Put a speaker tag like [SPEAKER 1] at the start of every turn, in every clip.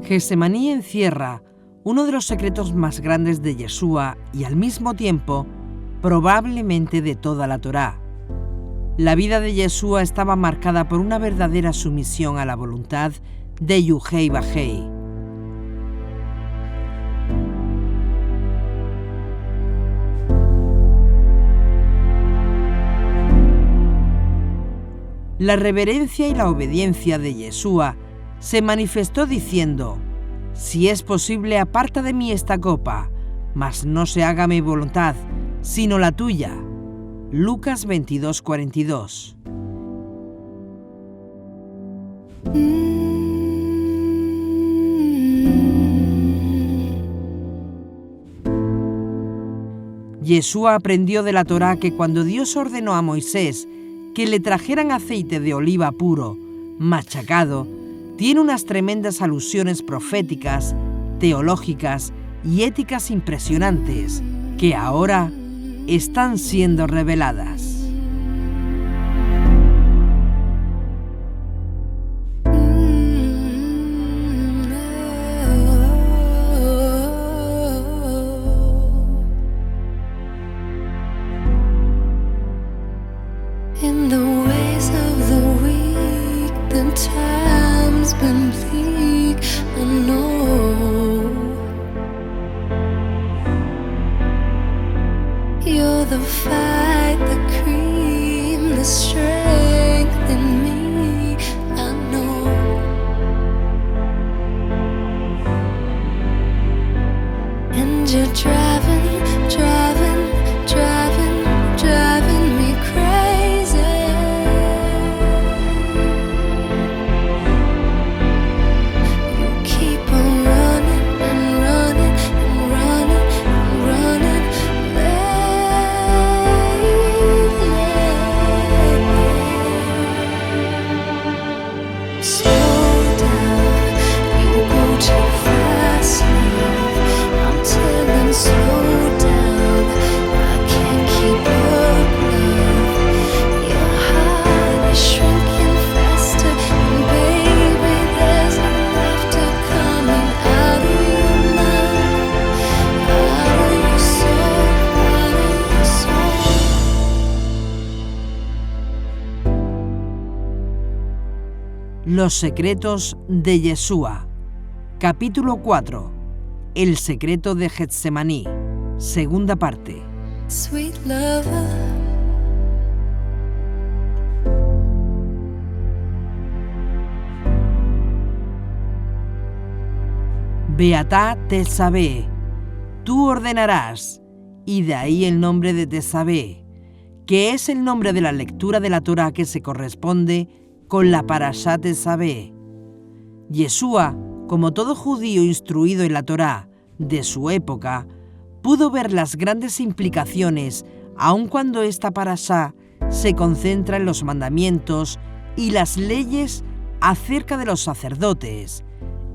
[SPEAKER 1] Getsemaní encierra uno de los secretos más grandes de Yeshua y al mismo tiempo, probablemente de toda la Torá. La vida de Yeshua estaba marcada por una verdadera sumisión a la voluntad de Yuhei Bajei. La reverencia y la obediencia de Yeshua se manifestó diciendo: «Si es posible, aparta de mí esta copa, mas no se haga mi voluntad, sino la tuya». Lucas 22:42. Yeshua aprendió de la Torá que cuando Dios ordenó a Moisés que le trajeran aceite de oliva puro, machacado, tiene unas tremendas alusiones proféticas, teológicas y éticas impresionantes que ahora están siendo reveladas.
[SPEAKER 2] In the ways of the weak, the time's been bleak, I know. You're the fight, the cream, the strength in me, I know. And you're driving me crazy. You keep on running and running and running and running lately. Slow down, you go too fast now. I'm telling slow down, I can't keep up now. Your heart is shrinking faster, and baby, there's no laughter coming out of your mouth, out of your soul, out of your soul.
[SPEAKER 1] Los secretos de Yeshua. Capítulo 4. El secreto de Getsemaní. Segunda parte.
[SPEAKER 2] Sweet lover,
[SPEAKER 1] Beatá Tesabé, tú ordenarás, y de ahí el nombre de Tesabé, que es el nombre de la lectura de la Torá que se corresponde con la Parashá Tesabé. Yeshua, como todo judío instruido en la Torá de su época, pudo ver las grandes implicaciones, aun cuando esta parashá se concentra en los mandamientos y las leyes acerca de los sacerdotes.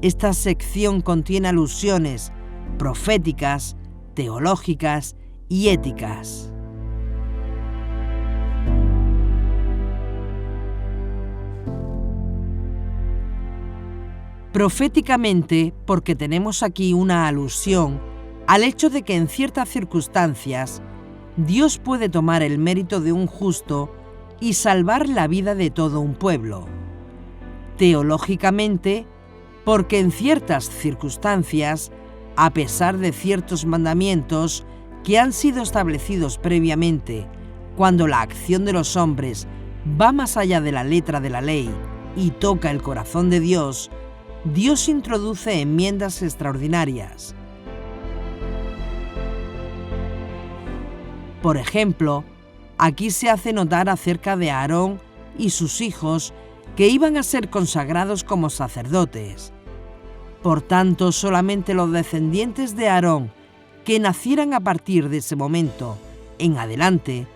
[SPEAKER 1] Esta sección contiene alusiones proféticas, teológicas y éticas. Proféticamente, porque tenemos aquí una alusión al hecho de que en ciertas circunstancias Dios puede tomar el mérito de un justo y salvar la vida de todo un pueblo. Teológicamente, porque en ciertas circunstancias, a pesar de ciertos mandamientos que han sido establecidos previamente, cuando la acción de los hombres va más allá de la letra de la ley y toca el corazón de Dios, Dios introduce enmiendas extraordinarias. Por ejemplo, aquí se hace notar acerca de Aarón y sus hijos que iban a ser consagrados como sacerdotes. Por tanto, solamente los descendientes de Aarón que nacieran a partir de ese momento en adelante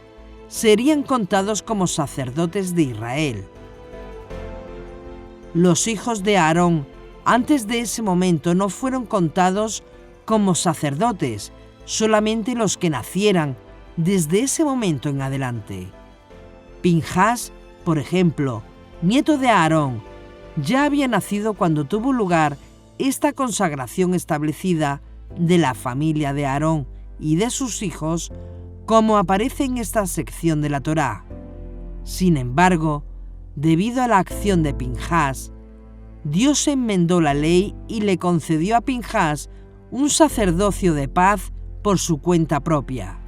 [SPEAKER 1] serían contados como sacerdotes de Israel. Los hijos de Aarón antes de ese momento no fueron contados como sacerdotes, solamente los que nacieran desde ese momento en adelante. Pinhas, por ejemplo, nieto de Aarón, ya había nacido cuando tuvo lugar esta consagración establecida de la familia de Aarón y de sus hijos, como aparece en esta sección de la Torá. Sin embargo, debido a la acción de Pinhas, Dios enmendó la ley y le concedió a Pinhas un sacerdocio de paz por su cuenta propia.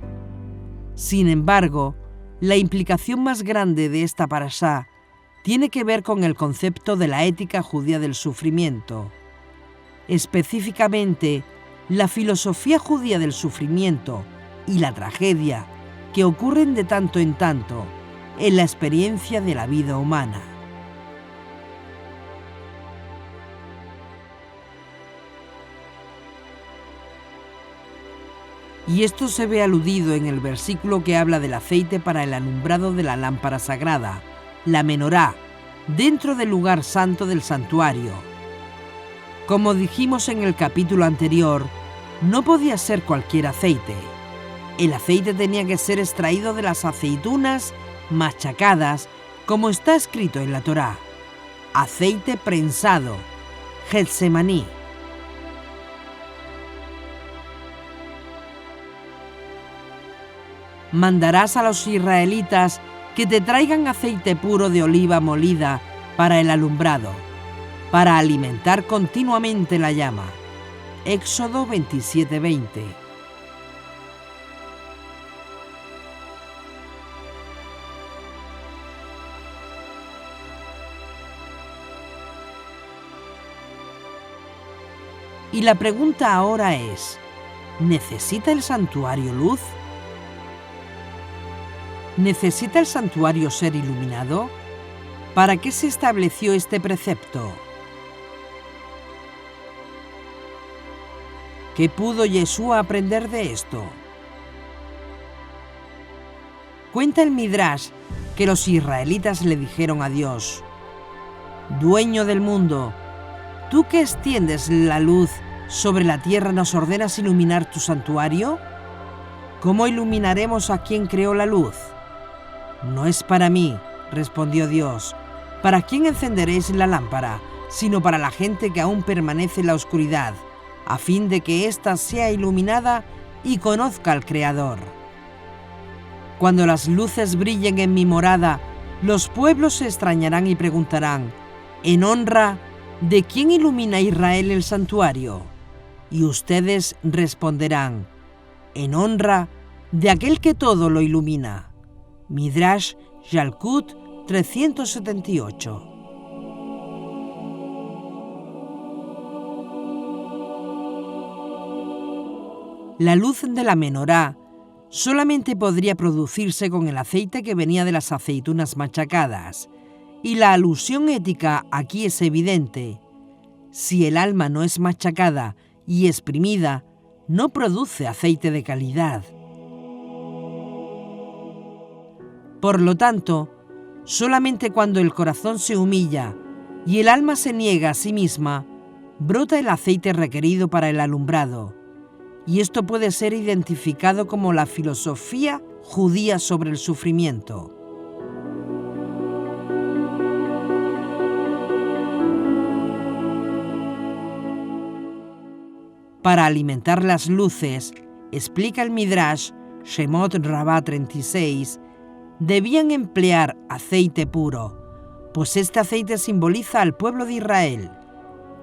[SPEAKER 1] Sin embargo, la implicación más grande de esta parashá tiene que ver con el concepto de la ética judía del sufrimiento. Específicamente, la filosofía judía del sufrimiento y la tragedia que ocurren de tanto en tanto en la experiencia de la vida humana. Y esto se ve aludido en el versículo que habla del aceite para el alumbrado de la lámpara sagrada, la menorá, dentro del lugar santo del santuario. Como dijimos en el capítulo anterior, no podía ser cualquier aceite. El aceite tenía que ser extraído de las aceitunas machacadas, como está escrito en la Torá. Aceite prensado, Getsemaní. Mandarás a los israelitas que te traigan aceite puro de oliva molida para el alumbrado, para alimentar continuamente la llama. Éxodo 27:20. Y la pregunta ahora es, ¿necesita el santuario luz? ¿Necesita el santuario ser iluminado? ¿Para qué se estableció este precepto? ¿Qué pudo Yeshua aprender de esto? Cuenta el Midrash que los israelitas le dijeron a Dios: Dueño del mundo, tú que extiendes la luz sobre la tierra, ¿nos ordenas iluminar tu santuario? ¿Cómo iluminaremos a quien creó la luz? No es para mí, respondió Dios. ¿Para quién encenderéis la lámpara? Sino para la gente que aún permanece en la oscuridad, a fin de que ésta sea iluminada y conozca al Creador. Cuando las luces brillen en mi morada, los pueblos se extrañarán y preguntarán: ¿en honra de quién ilumina Israel el santuario? Y ustedes responderán: en honra de aquel que todo lo ilumina. Midrash Yalkut 378. La luz de la menorá solamente podría producirse con el aceite que venía de las aceitunas machacadas, y la alusión ética aquí es evidente. Si el alma no es machacada y exprimida, no produce aceite de calidad. Por lo tanto, solamente cuando el corazón se humilla y el alma se niega a sí misma, brota el aceite requerido para el alumbrado. Y esto puede ser identificado como la filosofía judía sobre el sufrimiento. Para alimentar las luces, explica el Midrash Shemot Rabbah 36, debían emplear aceite puro, pues este aceite simboliza al pueblo de Israel.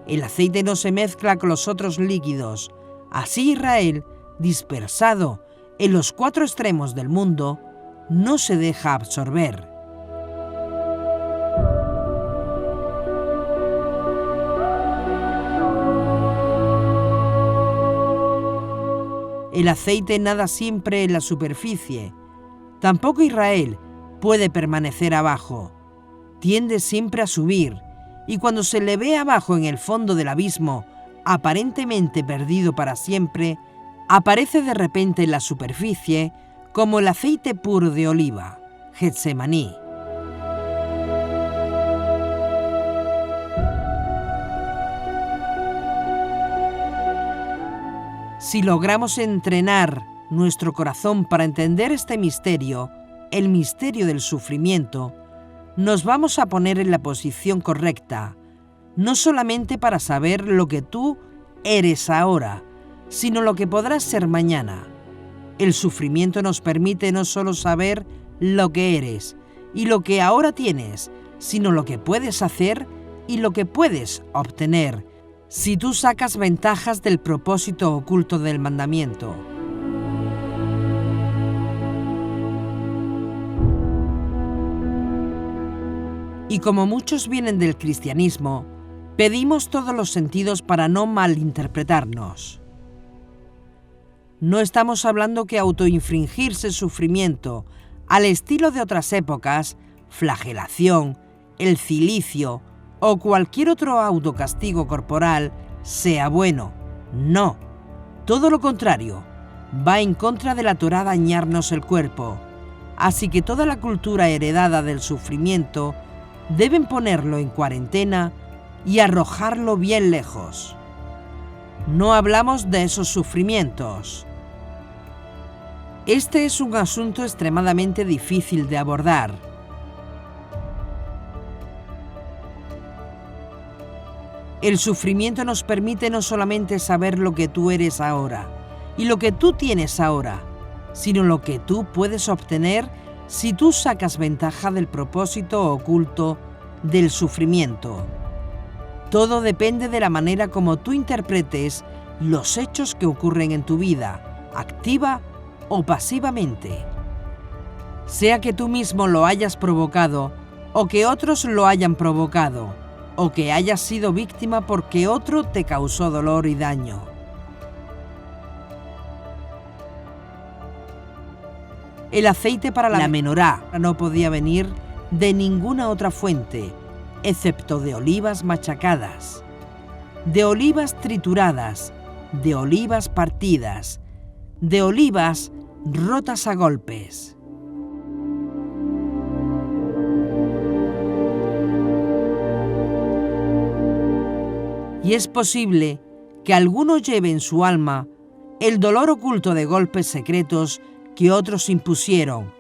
[SPEAKER 1] El aceite no se mezcla con los otros líquidos. Así Israel, dispersado en los 4 extremos del mundo, no se deja absorber. El aceite nada siempre en la superficie. Tampoco Israel puede permanecer abajo. Tiende siempre a subir, y cuando se le ve abajo en el fondo del abismo, aparentemente perdido para siempre, aparece de repente en la superficie como el aceite puro de oliva, Getsemaní. Si logramos entrenar nuestro corazón para entender este misterio, el misterio del sufrimiento, nos vamos a poner en la posición correcta, no solamente para saber lo que tú eres ahora, sino lo que podrás ser mañana. El sufrimiento nos permite no solo saber lo que eres y lo que ahora tienes, sino lo que puedes hacer y lo que puedes obtener, si tú sacas ventajas del propósito oculto del mandamiento. Y como muchos vienen del cristianismo, pedimos todos los sentidos para no malinterpretarnos. No estamos hablando que autoinfringirse sufrimiento, al estilo de otras épocas, flagelación, el cilicio o cualquier otro autocastigo corporal, sea bueno. No, todo lo contrario, va en contra de la Torá dañarnos el cuerpo. Así que toda la cultura heredada del sufrimiento deben ponerlo en cuarentena y arrojarlo bien lejos. No hablamos de esos sufrimientos. Este es un asunto extremadamente difícil de abordar. El sufrimiento nos permite no solamente saber lo que tú eres ahora y lo que tú tienes ahora, sino lo que tú puedes obtener si tú sacas ventaja del propósito oculto del sufrimiento. Todo depende de la manera como tú interpretes los hechos que ocurren en tu vida, activa o pasivamente. Sea que tú mismo lo hayas provocado, o que otros lo hayan provocado, o que hayas sido víctima porque otro te causó dolor y daño. El aceite para la menorá no podía venir de ninguna otra fuente, excepto de olivas machacadas, de olivas trituradas, de olivas partidas, de olivas rotas a golpes. Y es posible que alguno lleve en su alma el dolor oculto de golpes secretos que otros impusieron,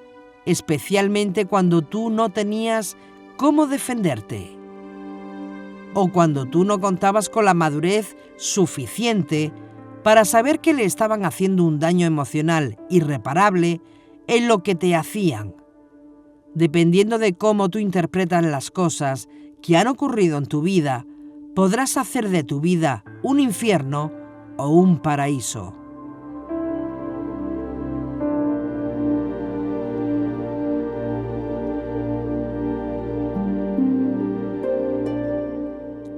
[SPEAKER 1] especialmente cuando tú no tenías cómo defenderte, o cuando tú no contabas con la madurez suficiente para saber que le estaban haciendo un daño emocional irreparable en lo que te hacían. Dependiendo de cómo tú interpretas las cosas que han ocurrido en tu vida, podrás hacer de tu vida un infierno o un paraíso.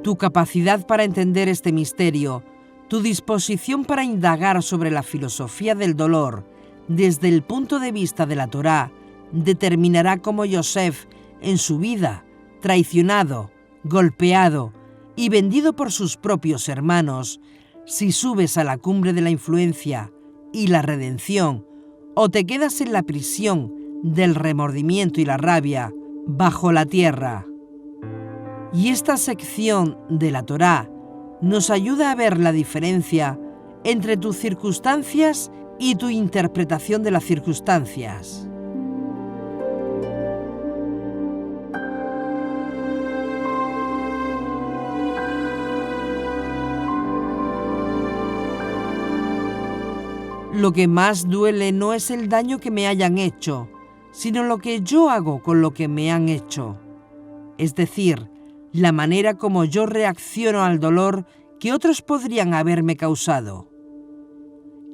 [SPEAKER 1] Tu capacidad para entender este misterio, tu disposición para indagar sobre la filosofía del dolor desde el punto de vista de la Torá, determinará cómo Yosef, en su vida, traicionado, golpeado y vendido por sus propios hermanos, si subes a la cumbre de la influencia y la redención, o te quedas en la prisión del remordimiento y la rabia bajo la tierra. Y esta sección de la Torá nos ayuda a ver la diferencia entre tus circunstancias y tu interpretación de las circunstancias. Lo que más duele no es el daño que me hayan hecho, sino lo que yo hago con lo que me han hecho. Es decir, la manera como yo reacciono al dolor que otros podrían haberme causado.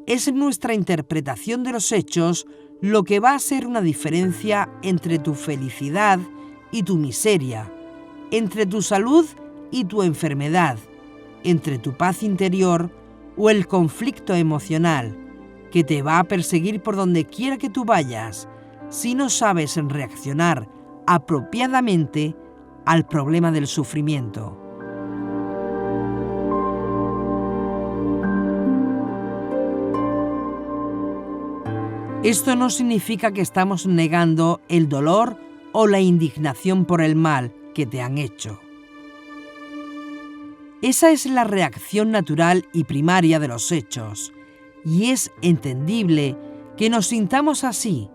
[SPEAKER 1] Es nuestra interpretación de los hechos lo que va a ser una diferencia entre tu felicidad y tu miseria, entre tu salud y tu enfermedad, entre tu paz interior o el conflicto emocional, que te va a perseguir por donde quiera que tú vayas, si no sabes reaccionar apropiadamente al problema del sufrimiento. Esto no significa que estamos negando el dolor o la indignación por el mal que te han hecho. Esa es la reacción natural y primaria de los hechos, y es entendible que nos sintamos así,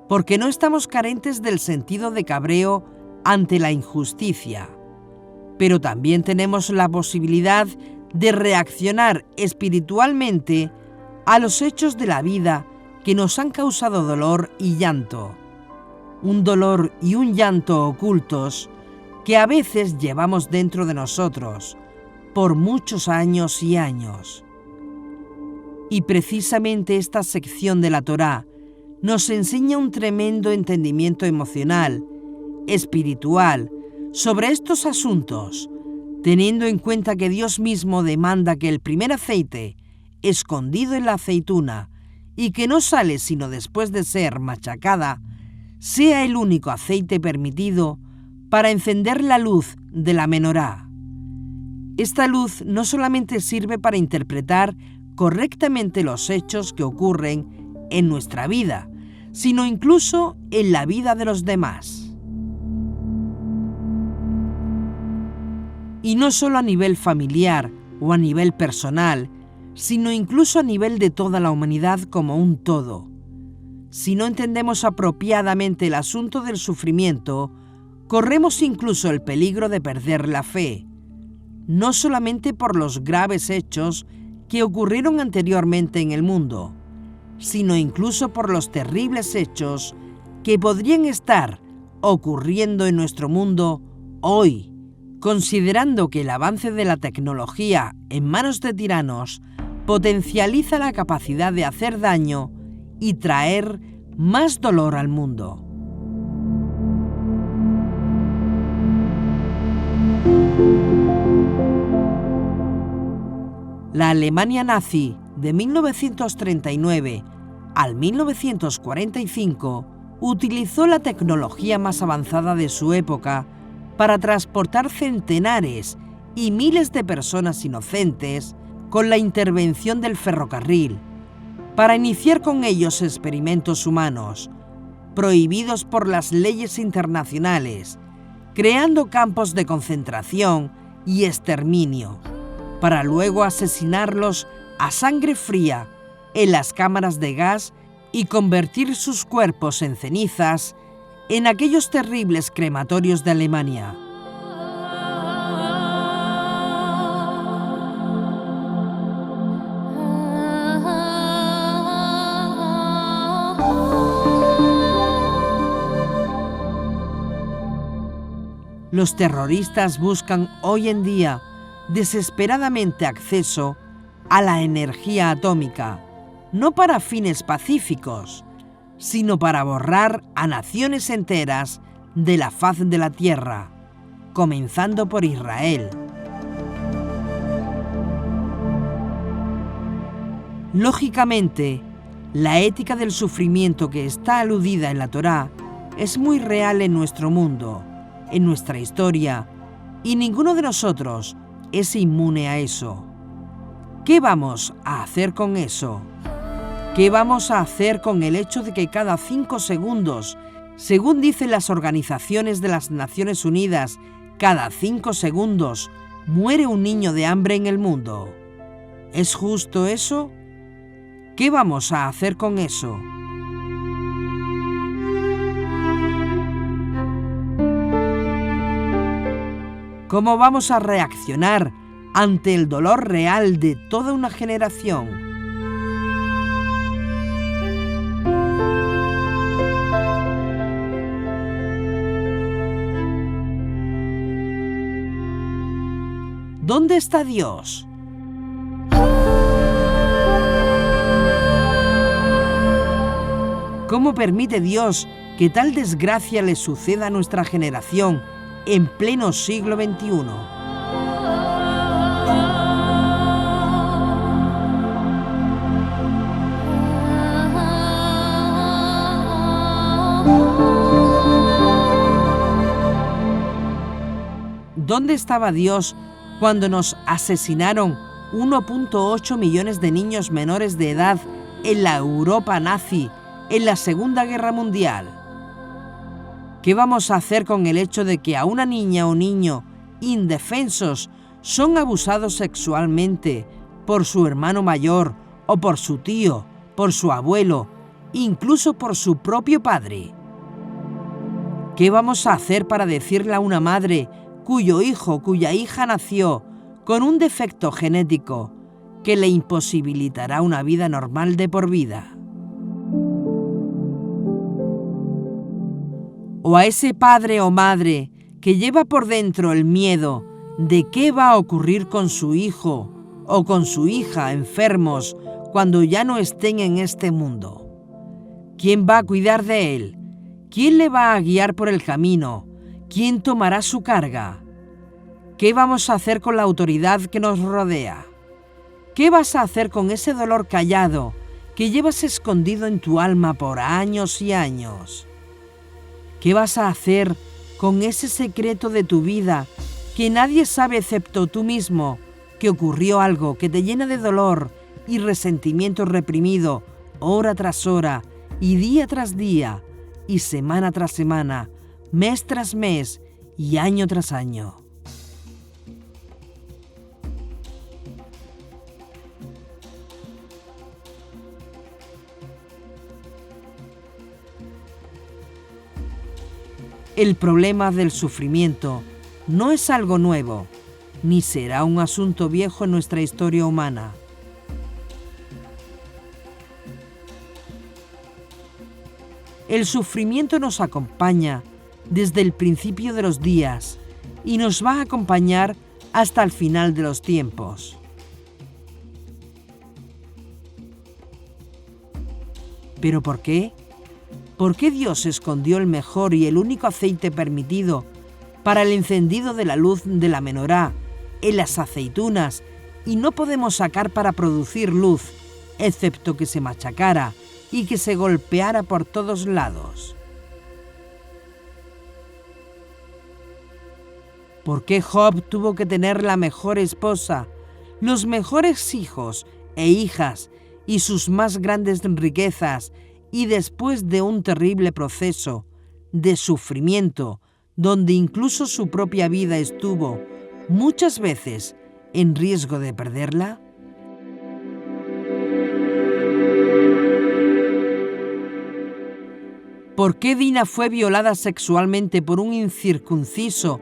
[SPEAKER 1] porque no estamos carentes del sentido de cabreo ante la injusticia. pero también tenemos la posibilidad de reaccionar espiritualmente a los hechos de la vida que nos han causado dolor y llanto. Un dolor y un llanto ocultos que a veces llevamos dentro de nosotros por muchos años y años. Y precisamente esta sección de la Torá nos enseña un tremendo entendimiento emocional, espiritual, sobre estos asuntos, teniendo en cuenta que Dios mismo demanda que el primer aceite, escondido en la aceituna, y que no sale sino después de ser machacada, sea el único aceite permitido para encender la luz de la menorá. Esta luz no solamente sirve para interpretar correctamente los hechos que ocurren en nuestra vida, sino incluso en la vida de los demás. Y no solo a nivel familiar o a nivel personal, sino incluso a nivel de toda la humanidad como un todo. Si no entendemos apropiadamente el asunto del sufrimiento, corremos incluso el peligro de perder la fe, no solamente por los graves hechos que ocurrieron anteriormente en el mundo, sino incluso por los terribles hechos que podrían estar ocurriendo en nuestro mundo hoy, considerando que el avance de la tecnología en manos de tiranos potencializa la capacidad de hacer daño y traer más dolor al mundo. La Alemania nazi de 1939 al 1945 utilizó la tecnología más avanzada de su época para transportar centenares y miles de personas inocentes con la intervención del ferrocarril, para iniciar con ellos experimentos humanos, prohibidos por las leyes internacionales, creando campos de concentración y exterminio, para luego asesinarlos a sangre fría en las cámaras de gas y convertir sus cuerpos en cenizas en aquellos terribles crematorios de Alemania. Los terroristas buscan hoy en día desesperadamente acceso a la energía atómica, no para fines pacíficos, sino para borrar a naciones enteras de la faz de la tierra, comenzando por Israel. Lógicamente, la ética del sufrimiento que está aludida en la Torá es muy real en nuestro mundo, en nuestra historia, y ninguno de nosotros es inmune a eso. ¿Qué vamos a hacer con eso? ¿Qué vamos a hacer con el hecho de que cada 5 segundos, según dicen las organizaciones de las Naciones Unidas, cada 5 segundos muere un niño de hambre en el mundo? ¿Es justo eso? ¿Qué vamos a hacer con eso? ¿Cómo vamos a reaccionar ante el dolor real de toda una generación? ¿Dónde está Dios? ¿Cómo permite Dios que tal desgracia le suceda a nuestra generación en pleno siglo XXI? ¿Dónde estaba Dios cuando nos asesinaron 1.8 millones de niños menores de edad en la Europa nazi en la Segunda Guerra Mundial? ¿Qué vamos a hacer con el hecho de que a una niña o niño indefensos son abusados sexualmente por su hermano mayor o por su tío, por su abuelo, incluso por su propio padre? ¿Qué vamos a hacer para decirle a una madre cuyo hijo, cuya hija nació con un defecto genético que le imposibilitará una vida normal de por vida. O a ese padre o madre que lleva por dentro el miedo de qué va a ocurrir con su hijo o con su hija enfermos cuando ya no estén en este mundo. ¿Quién va a cuidar de él? ¿Quién le va a guiar por el camino? ¿Quién tomará su carga? ¿Qué vamos a hacer con la autoridad que nos rodea? ¿Qué vas a hacer con ese dolor callado que llevas escondido en tu alma por años y años? ¿Qué vas a hacer con ese secreto de tu vida que nadie sabe excepto tú mismo, que ocurrió algo que te llena de dolor y resentimiento reprimido hora tras hora y día tras día y semana tras semana, mes tras mes y año tras año? El problema del sufrimiento no es algo nuevo, ni será un asunto viejo en nuestra historia humana. El sufrimiento nos acompaña desde el principio de los días y nos va a acompañar hasta el final de los tiempos. ¿Pero por qué? ¿Por qué Dios escondió el mejor y el único aceite permitido para el encendido de la luz de la menorá en las aceitunas y no podemos sacar para producir luz, excepto que se machacara y que se golpeara por todos lados? ¿Por qué Job tuvo que tener la mejor esposa, los mejores hijos e hijas y sus más grandes riquezas, y después de un terrible proceso de sufrimiento, donde incluso su propia vida estuvo muchas veces en riesgo de perderla? ¿Por qué Dina fue violada sexualmente por un incircunciso,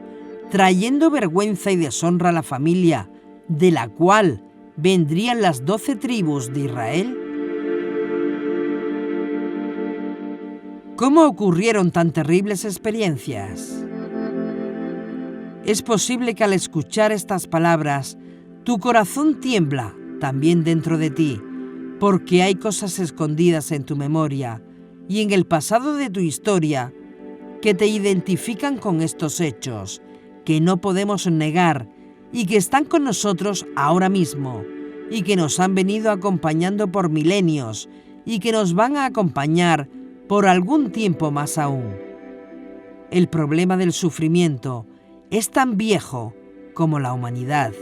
[SPEAKER 1] trayendo vergüenza y deshonra a la familia, de la cual vendrían las 12 tribus de Israel? ¿Cómo ocurrieron tan terribles experiencias? Es posible que al escuchar estas palabras, tu corazón tiembla también dentro de ti, porque hay cosas escondidas en tu memoria y en el pasado de tu historia que te identifican con estos hechos, que no podemos negar y que están con nosotros ahora mismo y que nos han venido acompañando por milenios y que nos van a acompañar por algún tiempo más aún. El problema del sufrimiento es tan viejo como la humanidad.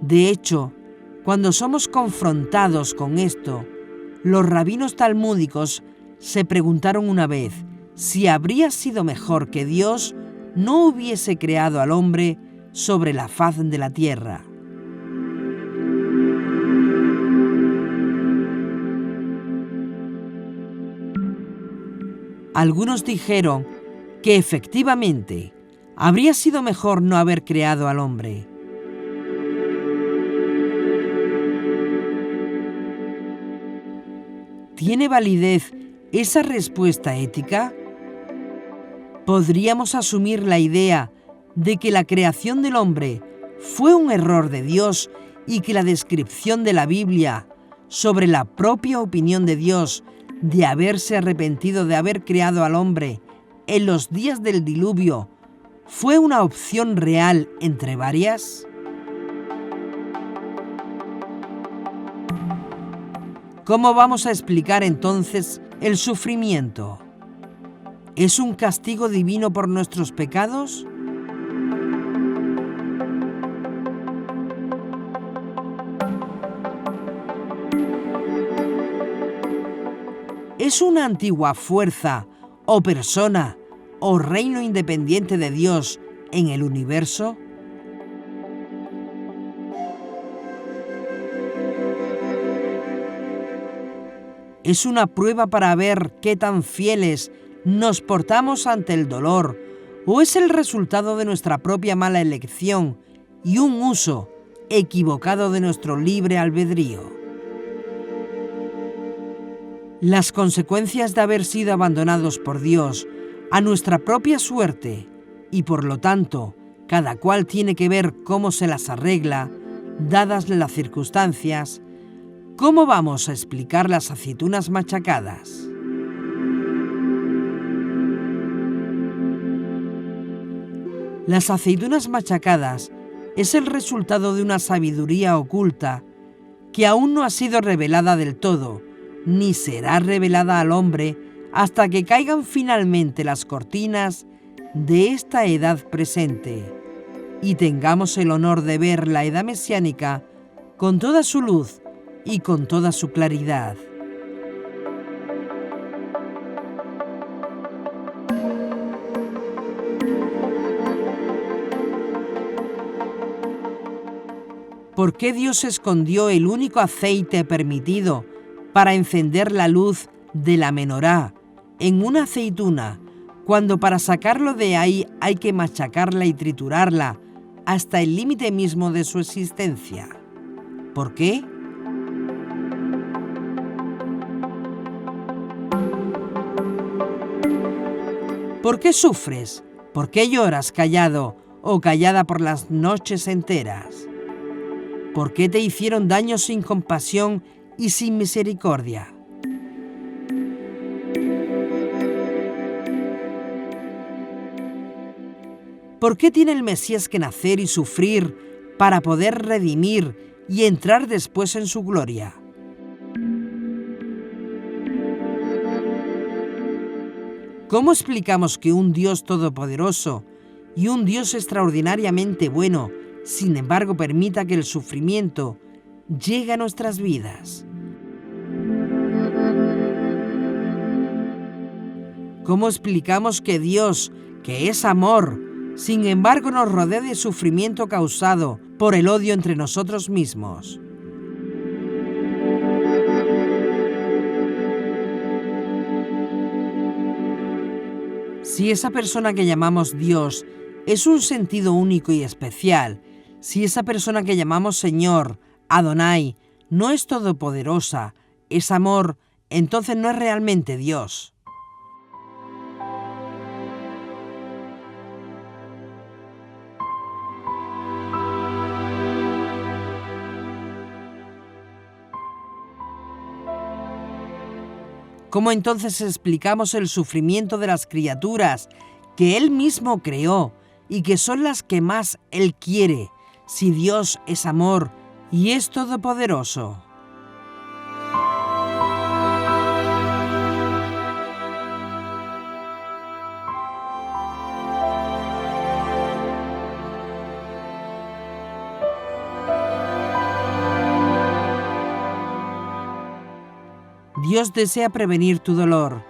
[SPEAKER 1] De hecho, cuando somos confrontados con esto, los rabinos talmúdicos se preguntaron una vez si habría sido mejor que Dios no hubiese creado al hombre sobre la faz de la tierra. Algunos dijeron que efectivamente habría sido mejor no haber creado al hombre. ¿Tiene validez esa respuesta ética? ¿Podríamos asumir la idea de que la creación del hombre fue un error de Dios y que la descripción de la Biblia sobre la propia opinión de Dios de haberse arrepentido de haber creado al hombre en los días del diluvio fue una opción real entre varias? ¿Cómo vamos a explicar entonces el sufrimiento? ¿Es un castigo divino por nuestros pecados? ¿Es una antigua fuerza o persona o reino independiente de Dios en el universo? ¿Es una prueba para ver qué tan fieles nos portamos ante el dolor, o es el resultado de nuestra propia mala elección y un uso equivocado de nuestro libre albedrío? Las consecuencias de haber sido abandonados por Dios a nuestra propia suerte, y por lo tanto, cada cual tiene que ver cómo se las arregla, dadas las circunstancias. ¿Cómo vamos a explicar las aceitunas machacadas? Las aceitunas machacadas es el resultado de una sabiduría oculta que aún no ha sido revelada del todo, ni será revelada al hombre hasta que caigan finalmente las cortinas de esta edad presente y tengamos el honor de ver la edad mesiánica con toda su luz y con toda su claridad. ¿Por qué Dios escondió el único aceite permitido para encender la luz de la menorá en una aceituna, cuando para sacarlo de ahí hay que machacarla y triturarla hasta el límite mismo de su existencia? ¿Por qué? ¿Por qué sufres? ¿Por qué lloras callado o callada por las noches enteras? ¿Por qué te hicieron daño sin compasión y sin misericordia? ¿Por qué tiene el Mesías que nacer y sufrir para poder redimir y entrar después en su gloria? ¿Cómo explicamos que un Dios todopoderoso y un Dios extraordinariamente bueno, sin embargo, permita que el sufrimiento llegue a nuestras vidas? ¿Cómo explicamos que Dios, que es amor, sin embargo nos rodea de sufrimiento causado por el odio entre nosotros mismos? Si esa persona que llamamos Dios es un sentido único y especial, si esa persona que llamamos Señor, Adonai, no es todopoderosa, es amor, entonces no es realmente Dios. ¿Cómo entonces explicamos el sufrimiento de las criaturas que Él mismo creó y que son las que más Él quiere, si Dios es amor y es todopoderoso? Dios desea prevenir tu dolor,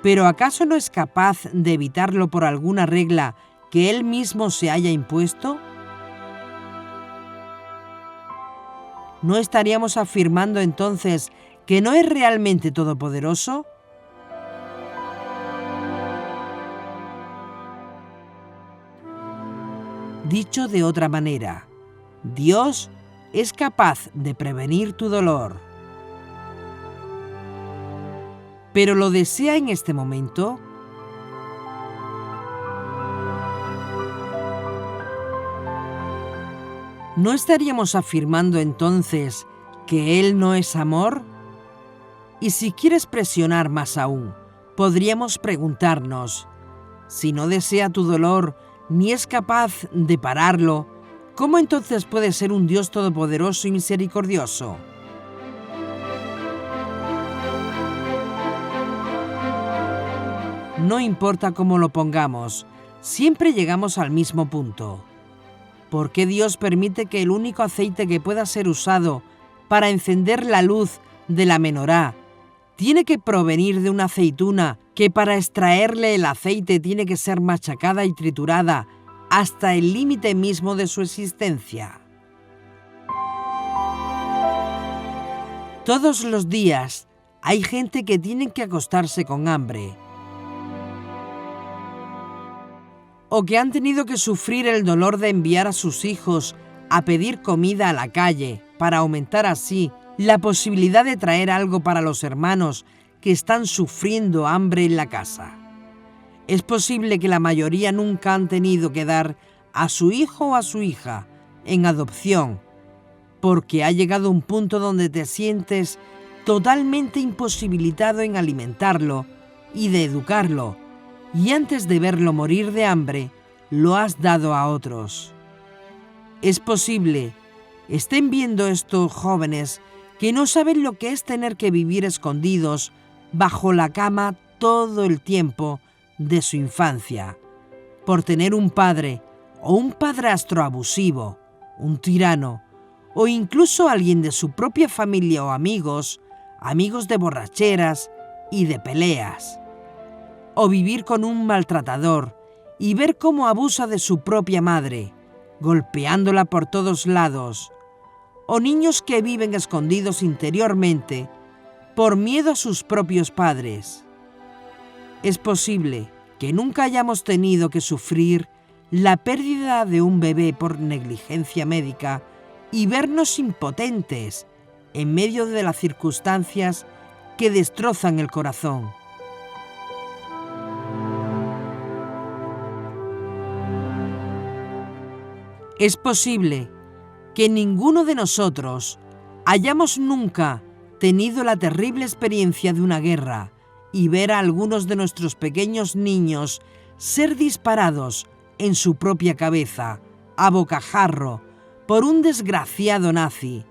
[SPEAKER 1] pero ¿acaso no es capaz de evitarlo por alguna regla que Él mismo se haya impuesto? ¿No estaríamos afirmando entonces que no es realmente todopoderoso? Dicho de otra manera, Dios es capaz de prevenir tu dolor. ¿Pero lo desea en este momento? ¿No estaríamos afirmando entonces que Él no es amor? Y si quieres presionar más aún, podríamos preguntarnos, si no desea tu dolor ni es capaz de pararlo, ¿cómo entonces puede ser un Dios todopoderoso y misericordioso? No importa cómo lo pongamos, siempre llegamos al mismo punto. ¿Por qué Dios permite que el único aceite que pueda ser usado para encender la luz de la menorá tiene que provenir de una aceituna que para extraerle el aceite tiene que ser machacada y triturada hasta el límite mismo de su existencia? Todos los días Hay gente que tiene que acostarse con hambre, o que han tenido que sufrir el dolor de enviar a sus hijos a pedir comida a la calle para aumentar así la posibilidad de traer algo para los hermanos que están sufriendo hambre en la casa. Es posible que la mayoría nunca han tenido que dar a su hijo o a su hija en adopción, porque ha llegado un punto donde te sientes totalmente imposibilitado en alimentarlo y de educarlo, y antes de verlo morir de hambre, lo has dado a otros. Es posible, estén viendo estos jóvenes que no saben lo que es tener que vivir escondidos bajo la cama todo el tiempo de su infancia, por tener un padre o un padrastro abusivo, un tirano, o incluso alguien de su propia familia o amigos de borracheras y de peleas, o vivir con un maltratador y ver cómo abusa de su propia madre, golpeándola por todos lados, o niños que viven escondidos interiormente por miedo a sus propios padres. Es posible que nunca hayamos tenido que sufrir la pérdida de un bebé por negligencia médica y vernos impotentes en medio de las circunstancias que destrozan el corazón. Es posible que ninguno de nosotros hayamos nunca tenido la terrible experiencia de una guerra y ver a algunos de nuestros pequeños niños ser disparados en su propia cabeza, a bocajarro, por un desgraciado nazi,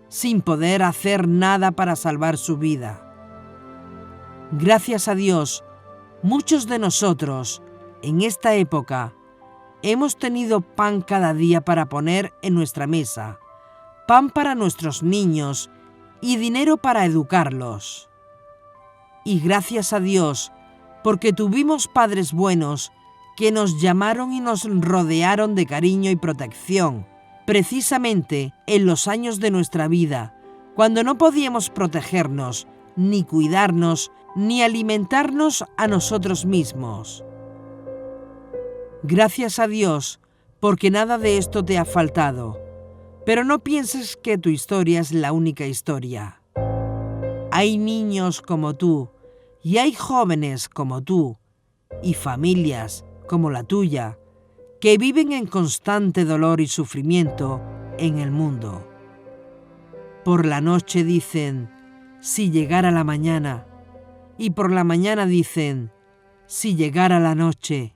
[SPEAKER 1] sin poder hacer nada para salvar su vida. Gracias a Dios, muchos de nosotros, en esta época, hemos tenido pan cada día para poner en nuestra mesa, pan para nuestros niños y dinero para educarlos. Y gracias a Dios, porque tuvimos padres buenos que nos llamaron y nos rodearon de cariño y protección, precisamente en los años de nuestra vida, cuando no podíamos protegernos, ni cuidarnos, ni alimentarnos a nosotros mismos. Gracias a Dios, porque nada de esto te ha faltado. Pero no pienses que tu historia es la única historia. Hay niños como tú, y hay jóvenes como tú, y familias como la tuya, que viven en constante dolor y sufrimiento en el mundo. Por la noche dicen, si llegara la mañana, y por la mañana dicen, si llegara la noche.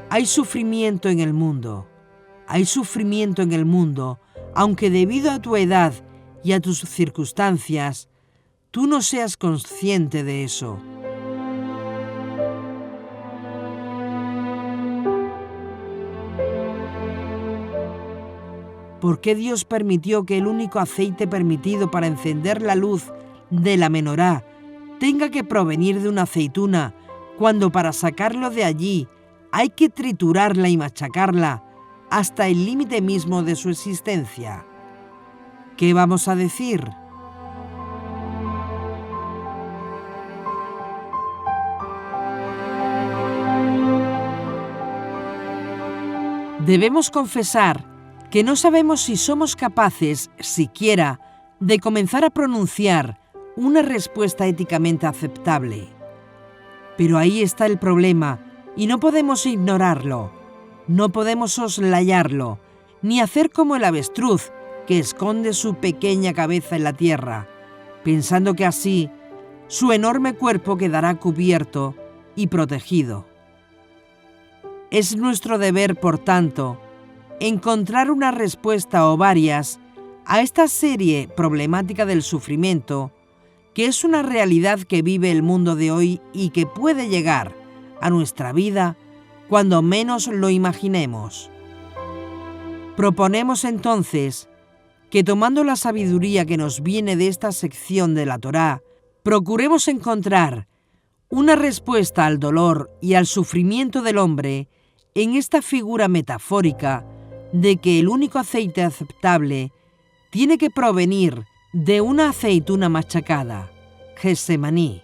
[SPEAKER 1] Hay sufrimiento en el mundo, aunque debido a tu edad y a tus circunstancias, tú no seas consciente de eso. ¿Por qué Dios permitió que el único aceite permitido para encender la luz de la menorá tenga que provenir de una aceituna, cuando para sacarlo de allí hay que triturarla y machacarla hasta el límite mismo de su existencia? ¿Qué vamos a decir? Debemos confesar que no sabemos si somos capaces, siquiera, de comenzar a pronunciar una respuesta éticamente aceptable. Pero ahí está el problema, y no podemos ignorarlo, no podemos soslayarlo, ni hacer como el avestruz que esconde su pequeña cabeza en la tierra, pensando que así su enorme cuerpo quedará cubierto y protegido. Es nuestro deber, por tanto, encontrar una respuesta o varias a esta serie problemática del sufrimiento, que es una realidad que vive el mundo de hoy y que puede llegar a nuestra vida cuando menos lo imaginemos. Proponemos entonces que, tomando la sabiduría que nos viene de esta sección de la Torá, procuremos encontrar una respuesta al dolor y al sufrimiento del hombre en esta figura metafórica de que el único aceite aceptable tiene que provenir de una aceituna machacada, Getsemaní.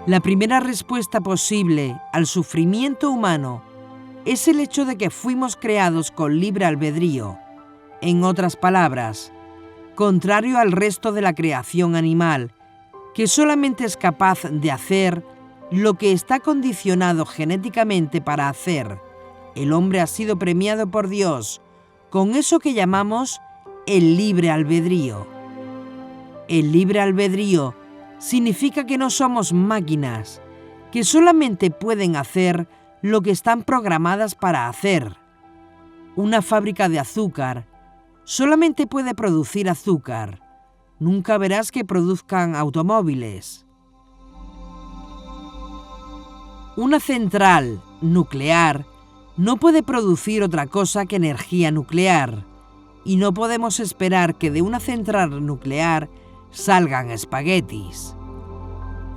[SPEAKER 1] La primera respuesta posible al sufrimiento humano es el hecho de que fuimos creados con libre albedrío. En otras palabras, contrario al resto de la creación animal, que solamente es capaz de hacer lo que está condicionado genéticamente para hacer, el hombre ha sido premiado por Dios con eso que llamamos el libre albedrío. El libre albedrío significa que no somos máquinas, que solamente pueden hacer lo que están programadas para hacer. Una fábrica de azúcar solamente puede producir azúcar. Nunca verás que produzcan automóviles. Una central nuclear no puede producir otra cosa que energía nuclear, y no podemos esperar que de una central nuclear salgan espaguetis.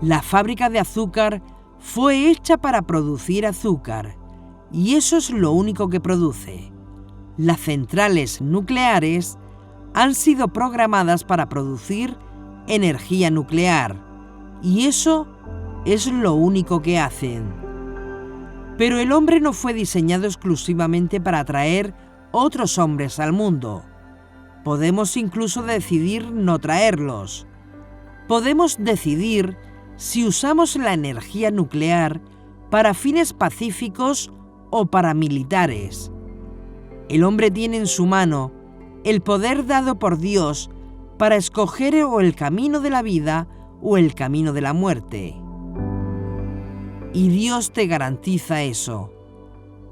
[SPEAKER 1] La fábrica de azúcar fue hecha para producir azúcar, y eso es lo único que produce. Las centrales nucleares han sido programadas para producir energía nuclear, y eso es lo único que hacen. Pero el hombre no fue diseñado exclusivamente para atraer otros hombres al mundo. Podemos incluso decidir no traerlos. Podemos decidir si usamos la energía nuclear para fines pacíficos o paramilitares. El hombre tiene en su mano el poder dado por Dios para escoger o el camino de la vida o el camino de la muerte. Y Dios te garantiza eso,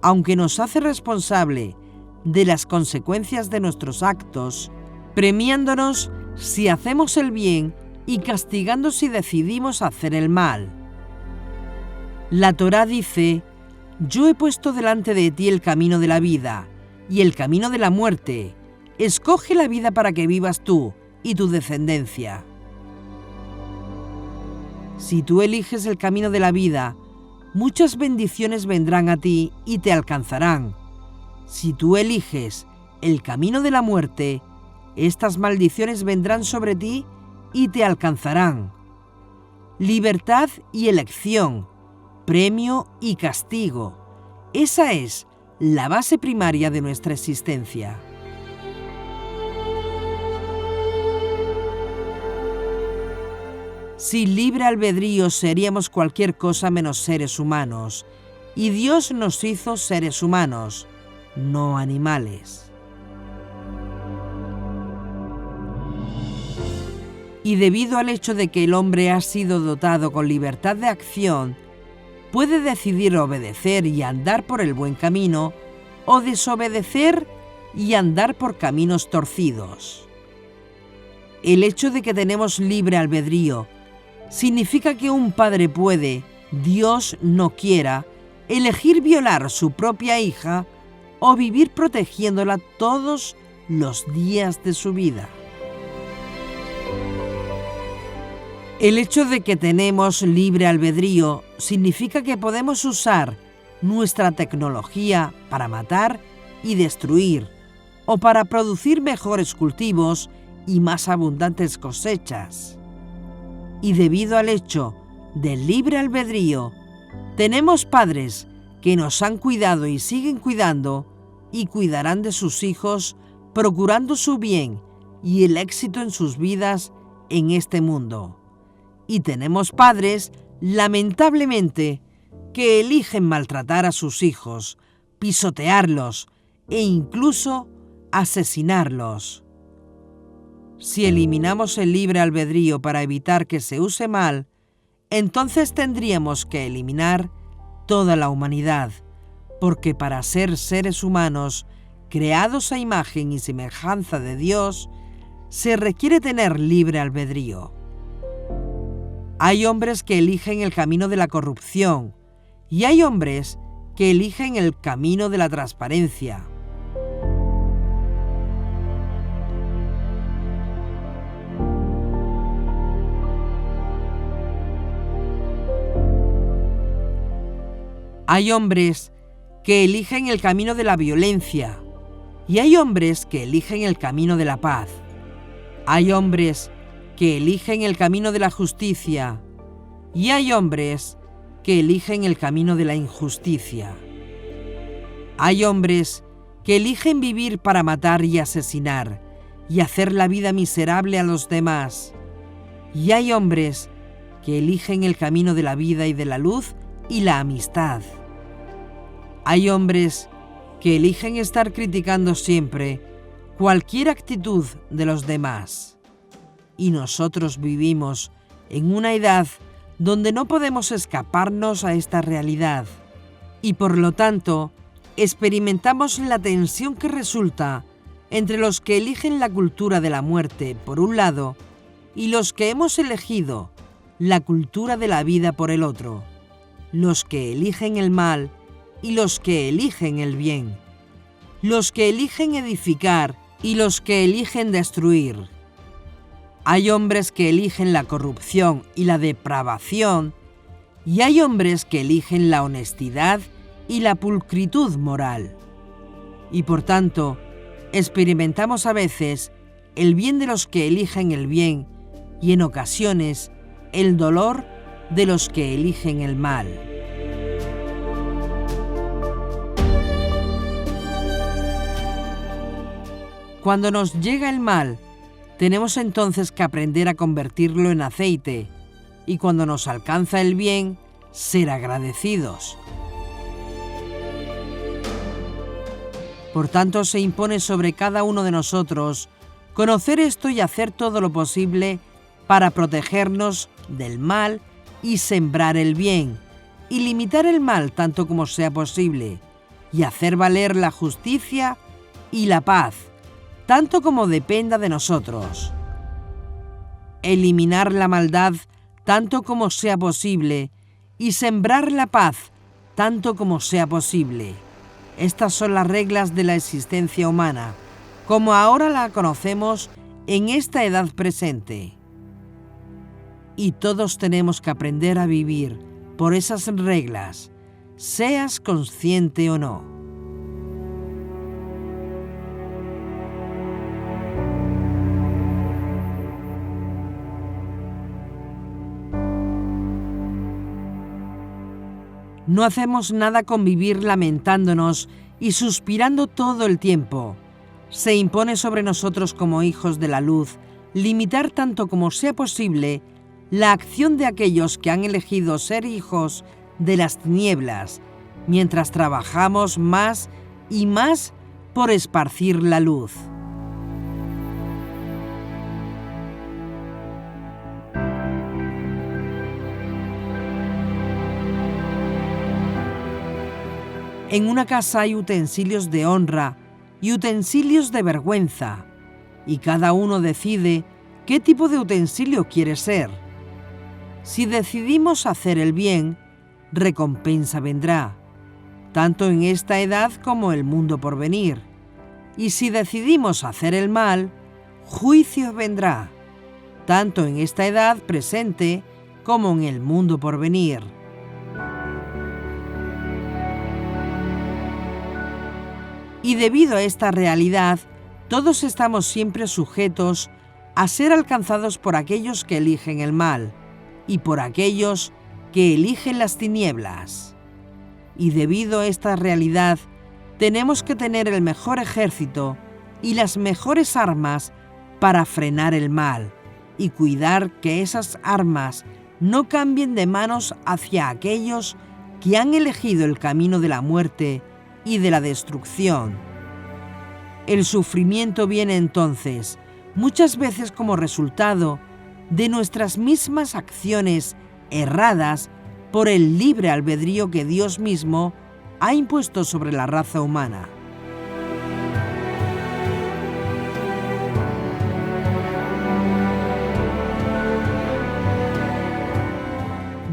[SPEAKER 1] aunque nos hace responsable de las consecuencias de nuestros actos, premiándonos si hacemos el bien y castigando si decidimos hacer el mal. La Torá dice: yo he puesto delante de ti el camino de la vida y el camino de la muerte. Escoge la vida para que vivas tú y tu descendencia. Si tú eliges el camino de la vida, muchas bendiciones vendrán a ti y te alcanzarán. Si tú eliges el camino de la muerte, estas maldiciones vendrán sobre ti y te alcanzarán. Libertad y elección, premio y castigo. Esa es la base primaria de nuestra existencia. Sin libre albedrío seríamos cualquier cosa menos seres humanos, y Dios nos hizo seres humanos, no animales. Y debido al hecho de que el hombre ha sido dotado con libertad de acción, puede decidir obedecer y andar por el buen camino, o desobedecer y andar por caminos torcidos. El hecho de que tenemos libre albedrío significa que un padre puede, Dios no quiera, elegir violar su propia hija o vivir protegiéndola todos los días de su vida. El hecho de que tenemos libre albedrío significa que podemos usar nuestra tecnología para matar y destruir, o para producir mejores cultivos y más abundantes cosechas. Y debido al hecho del libre albedrío, tenemos padres que nos han cuidado y siguen cuidando y cuidarán de sus hijos, procurando su bien y el éxito en sus vidas en este mundo. Y tenemos padres, lamentablemente, que eligen maltratar a sus hijos, pisotearlos e incluso asesinarlos. Si eliminamos el libre albedrío para evitar que se use mal, entonces tendríamos que eliminar toda la humanidad, porque para ser seres humanos creados a imagen y semejanza de Dios, se requiere tener libre albedrío. Hay hombres que eligen el camino de la corrupción y hay hombres que eligen el camino de la transparencia. Hay hombres que eligen el camino de la violencia y hay hombres que eligen el camino de la paz. Hay hombres que eligen el camino de la justicia y hay hombres que eligen el camino de la injusticia. Hay hombres que eligen vivir para matar y asesinar y hacer la vida miserable a los demás. Y hay hombres que eligen el camino de la vida y de la luz y la amistad. Hay hombres que eligen estar criticando siempre cualquier actitud de los demás. Y nosotros vivimos en una edad donde no podemos escaparnos a esta realidad. Y por lo tanto, experimentamos la tensión que resulta entre los que eligen la cultura de la muerte, por un lado, y los que hemos elegido la cultura de la vida por el otro, los que eligen el mal y los que eligen el bien, los que eligen edificar y los que eligen destruir. Hay hombres que eligen la corrupción y la depravación, y hay hombres que eligen la honestidad y la pulcritud moral. Y por tanto, experimentamos a veces el bien de los que eligen el bien y en ocasiones el dolor de los que eligen el mal. Cuando nos llega el mal, tenemos entonces que aprender a convertirlo en aceite y cuando nos alcanza el bien, ser agradecidos. Por tanto, se impone sobre cada uno de nosotros conocer esto y hacer todo lo posible para protegernos del mal y sembrar el bien, y limitar el mal tanto como sea posible, y hacer valer la justicia y la paz, tanto como dependa de nosotros. Eliminar la maldad tanto como sea posible, y sembrar la paz tanto como sea posible. Estas son las reglas de la existencia humana, como ahora la conocemos en esta edad presente. Y todos tenemos que aprender a vivir por esas reglas, seas consciente o no. No hacemos nada con vivir lamentándonos y suspirando todo el tiempo. Se impone sobre nosotros como hijos de la luz limitar tanto como sea posible la acción de aquellos que han elegido ser hijos de las tinieblas, mientras trabajamos más y más por esparcir la luz. En una casa hay utensilios de honra y utensilios de vergüenza, y cada uno decide qué tipo de utensilio quiere ser. Si decidimos hacer el bien, recompensa vendrá, tanto en esta edad como el mundo por venir. Y si decidimos hacer el mal, juicio vendrá, tanto en esta edad presente como en el mundo por venir. Y debido a esta realidad, todos estamos siempre sujetos a ser alcanzados por aquellos que eligen el mal y por aquellos que eligen las tinieblas. Y debido a esta realidad, tenemos que tener el mejor ejército y las mejores armas para frenar el mal y cuidar que esas armas no cambien de manos hacia aquellos que han elegido el camino de la muerte y de la destrucción. El sufrimiento viene entonces, muchas veces como resultado de nuestras mismas acciones erradas por el libre albedrío que Dios mismo ha impuesto sobre la raza humana.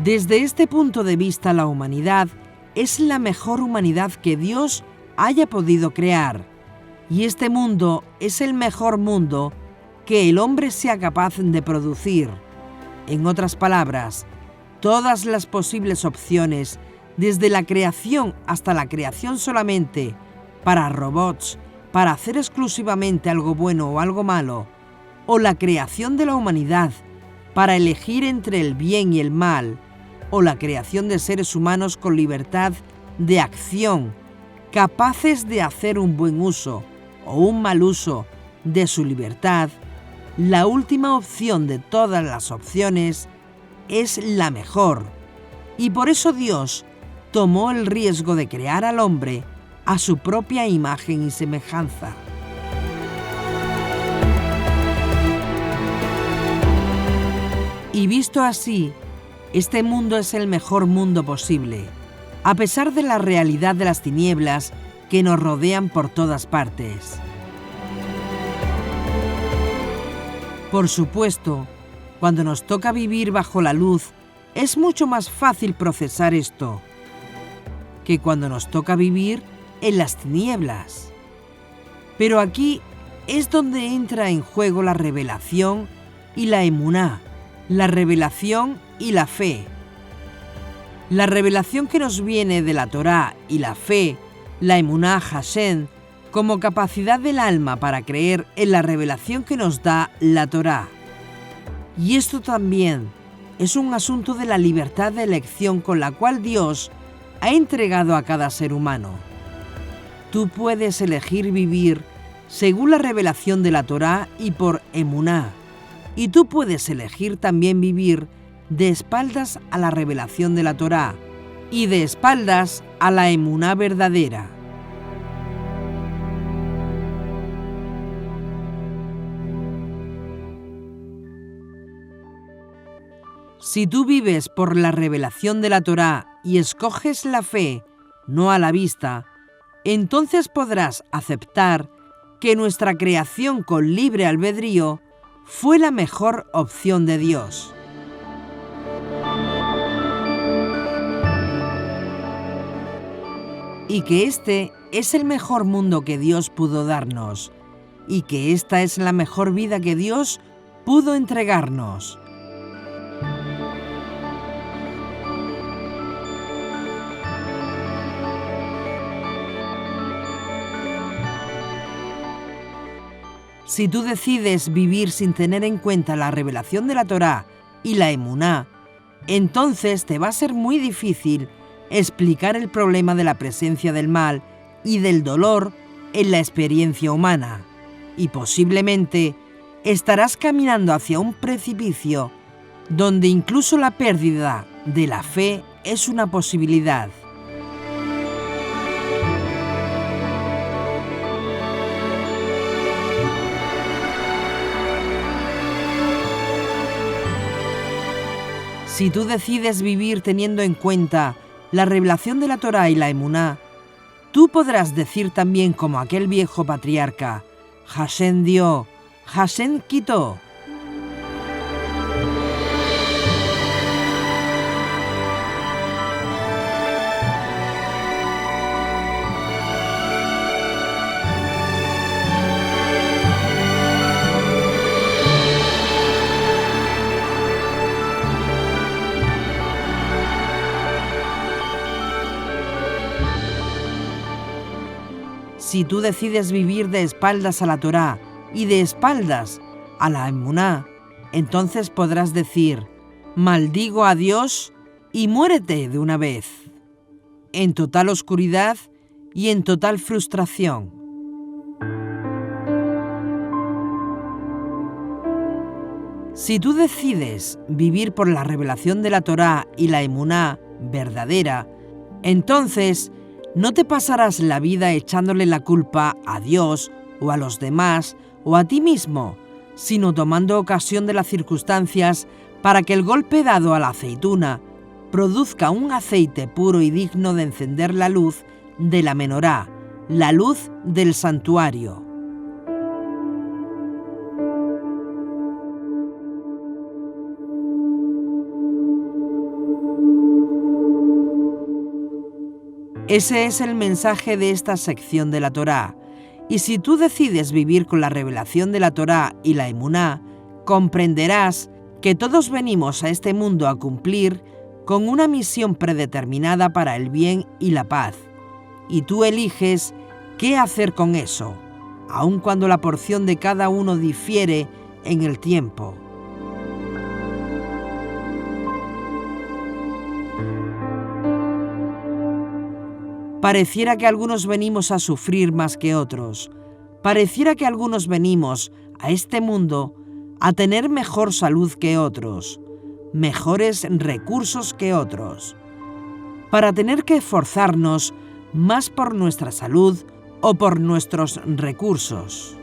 [SPEAKER 1] Desde este punto de vista, la humanidad es la mejor humanidad que Dios haya podido crear, y este mundo es el mejor mundo que el hombre sea capaz de producir. En otras palabras, todas las posibles opciones desde la creación hasta la creación solamente, para robots, para hacer exclusivamente algo bueno o algo malo, o la creación de la humanidad, para elegir entre el bien y el mal, o la creación de seres humanos con libertad de acción, capaces de hacer un buen uso o un mal uso de su libertad, la última opción de todas las opciones es la mejor. Y por eso Dios tomó el riesgo de crear al hombre a su propia imagen y semejanza. Y visto así, este mundo es el mejor mundo posible, a pesar de la realidad de las tinieblas que nos rodean por todas partes. Por supuesto, cuando nos toca vivir bajo la luz, es mucho más fácil procesar esto que cuando nos toca vivir en las tinieblas. Pero aquí es donde entra en juego la revelación y la emuná, la revelación y la fe. La revelación que nos viene de la Torá y la fe, la emuná Hashem, como capacidad del alma para creer en la revelación que nos da la Torá. Y esto también es un asunto de la libertad de elección con la cual Dios ha entregado a cada ser humano. Tú puedes elegir vivir según la revelación de la Torá y por emuná, y tú puedes elegir también vivir de espaldas a la revelación de la Torá y de espaldas a la emuná verdadera. Si tú vives por la revelación de la Torá y escoges la fe, no a la vista, entonces podrás aceptar que nuestra creación con libre albedrío fue la mejor opción de Dios. Y que este es el mejor mundo que Dios pudo darnos, y que esta es la mejor vida que Dios pudo entregarnos. Si tú decides vivir sin tener en cuenta la revelación de la Torá y la emuná, entonces te va a ser muy difícil explicar el problema de la presencia del mal y del dolor en la experiencia humana, y posiblemente estarás caminando hacia un precipicio donde incluso la pérdida de la fe es una posibilidad. Si tú decides vivir teniendo en cuenta la revelación de la Torá y la emuná, tú podrás decir también como aquel viejo patriarca: Hashem dio, Hashem quitó. Si tú decides vivir de espaldas a la Torá y de espaldas a la emuná, entonces podrás decir: maldigo a Dios y muérete de una vez, en total oscuridad y en total frustración. Si tú decides vivir por la revelación de la Torá y la emuná verdadera, entonces no te pasarás la vida echándole la culpa a Dios o a los demás o a ti mismo, sino tomando ocasión de las circunstancias para que el golpe dado a la aceituna produzca un aceite puro y digno de encender la luz de la menorá, la luz del santuario. Ese es el mensaje de esta sección de la Torá. Y si tú decides vivir con la revelación de la Torá y la emuná, comprenderás que todos venimos a este mundo a cumplir con una misión predeterminada para el bien y la paz, y tú eliges qué hacer con eso, aun cuando la porción de cada uno difiere en el tiempo. Pareciera que algunos venimos a sufrir más que otros. Pareciera que algunos venimos a este mundo a tener mejor salud que otros, mejores recursos que otros, para tener que esforzarnos más por nuestra salud o por nuestros recursos,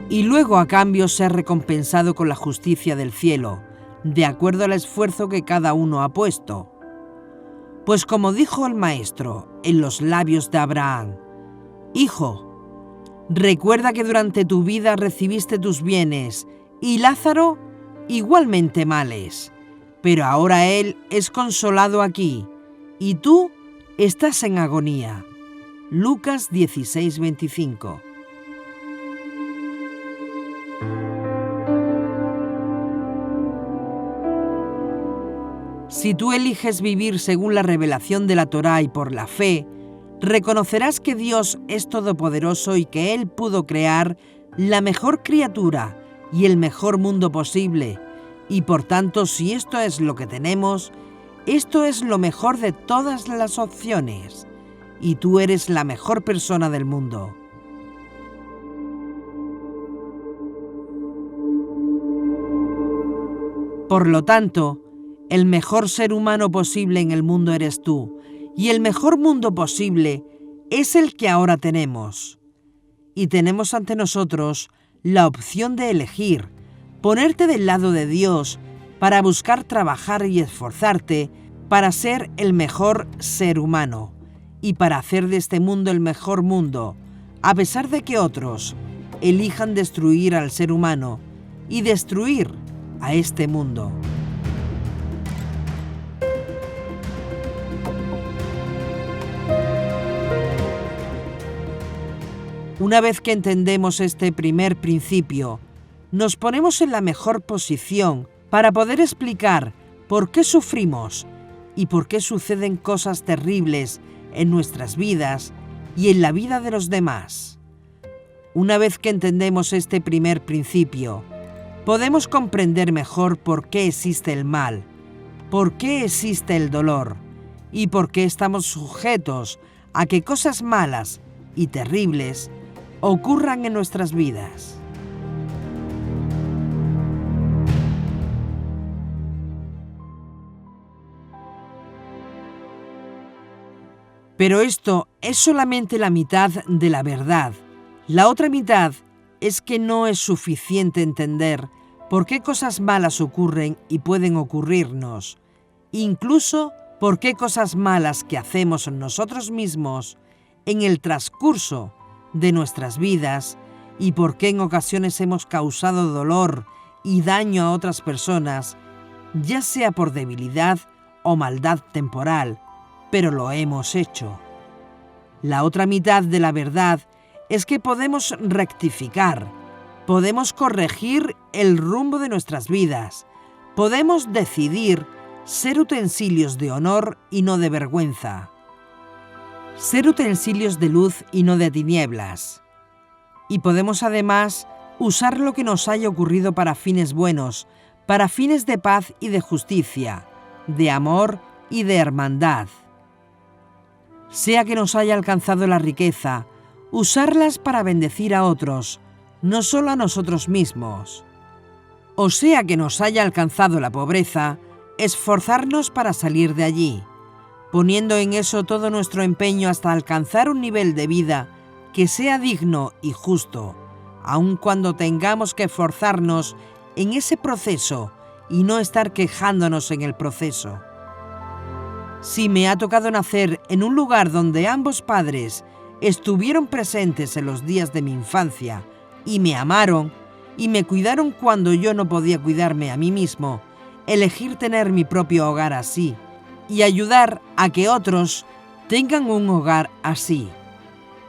[SPEAKER 1] y luego a cambio ser recompensado con la justicia del cielo, de acuerdo al esfuerzo que cada uno ha puesto. Pues como dijo el Maestro en los labios de Abraham: Hijo, recuerda que durante tu vida recibiste tus bienes, y Lázaro igualmente males, pero ahora él es consolado aquí, y tú estás en agonía. Lucas 16:25. Si tú eliges vivir según la revelación de la Torá y por la fe, reconocerás que Dios es todopoderoso y que Él pudo crear la mejor criatura y el mejor mundo posible, y por tanto, si esto es lo que tenemos, esto es lo mejor de todas las opciones, y tú eres la mejor persona del mundo. Por lo tanto, el mejor ser humano posible en el mundo eres tú, y el mejor mundo posible es el que ahora tenemos. Y tenemos ante nosotros la opción de elegir, ponerte del lado de Dios para buscar trabajar y esforzarte para ser el mejor ser humano y para hacer de este mundo el mejor mundo, a pesar de que otros elijan destruir al ser humano y destruir a este mundo. Una vez que entendemos este primer principio, nos ponemos en la mejor posición para poder explicar por qué sufrimos y por qué suceden cosas terribles en nuestras vidas y en la vida de los demás. Una vez que entendemos este primer principio, podemos comprender mejor por qué existe el mal, por qué existe el dolor y por qué estamos sujetos a que cosas malas y terribles ocurran en nuestras vidas. Pero esto es solamente la mitad de la verdad. La otra mitad es que no es suficiente entender por qué cosas malas ocurren y pueden ocurrirnos, incluso por qué cosas malas que hacemos nosotros mismos en el transcurso de nuestras vidas y por qué en ocasiones hemos causado dolor y daño a otras personas, ya sea por debilidad o maldad temporal, pero lo hemos hecho. La otra mitad de la verdad es que podemos rectificar, podemos corregir el rumbo de nuestras vidas, podemos decidir ser utensilios de honor y no de vergüenza, ser utensilios de luz y no de tinieblas. Y podemos además usar lo que nos haya ocurrido para fines buenos, para fines de paz y de justicia, de amor y de hermandad. Sea que nos haya alcanzado la riqueza, usarlas para bendecir a otros, no solo a nosotros mismos. O sea que nos haya alcanzado la pobreza, esforzarnos para salir de allí, poniendo en eso todo nuestro empeño hasta alcanzar un nivel de vida que sea digno y justo, aun cuando tengamos que esforzarnos en ese proceso y no estar quejándonos en el proceso. Si me ha tocado nacer en un lugar donde ambos padres estuvieron presentes en los días de mi infancia y me amaron y me cuidaron cuando yo no podía cuidarme a mí mismo, elegir tener mi propio hogar así y ayudar a que otros tengan un hogar así.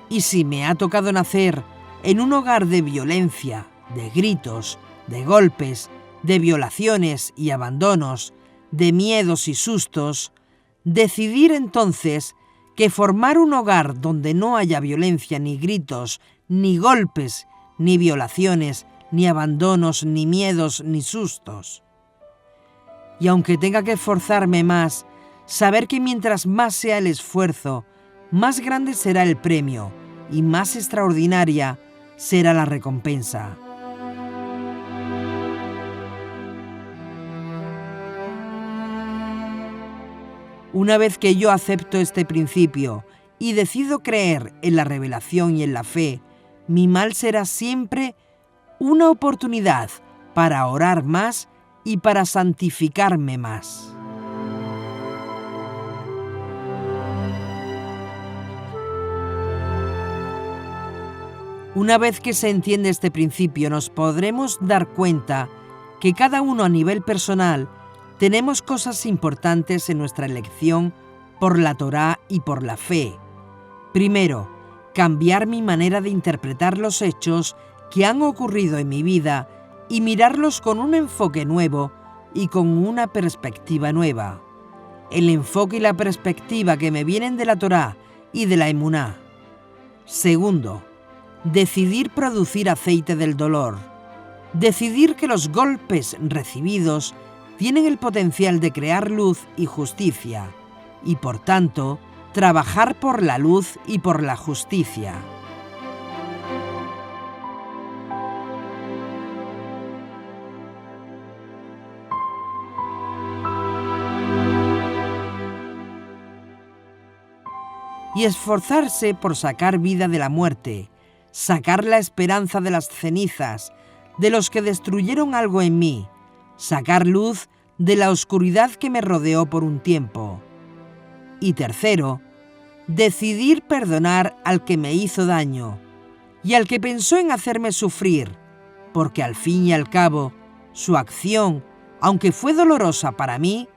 [SPEAKER 1] Y si me ha tocado nacer en un hogar de violencia, de gritos, de golpes, de violaciones y abandonos, de miedos y sustos, decidir entonces que formar un hogar donde no haya violencia, ni gritos, ni golpes, ni violaciones, ni abandonos, ni miedos, ni sustos. Y aunque tenga que esforzarme más, saber que mientras más sea el esfuerzo, más grande será el premio y más extraordinaria será la recompensa. Una vez que yo acepto este principio y decido creer en la revelación y en la fe, mi mal será siempre una oportunidad para orar más y para santificarme más. Una vez que se entiende este principio, nos podremos dar cuenta que cada uno a nivel personal tenemos cosas importantes en nuestra elección por la Torá y por la fe. Primero, cambiar mi manera de interpretar los hechos que han ocurrido en mi vida y mirarlos con un enfoque nuevo y con una perspectiva nueva. El enfoque y la perspectiva que me vienen de la Torá y de la Emuná. Segundo, decidir producir aceite del dolor. Decidir que los golpes recibidos tienen el potencial de crear luz y justicia, y por tanto, trabajar por la luz y por la justicia. Y esforzarse por sacar vida de la muerte, sacar la esperanza de las cenizas, de los que destruyeron algo en mí, sacar luz de la oscuridad que me rodeó por un tiempo. Y tercero, decidir perdonar al que me hizo daño y al que pensó en hacerme sufrir, porque al fin y al cabo, su acción, aunque fue dolorosa para mí,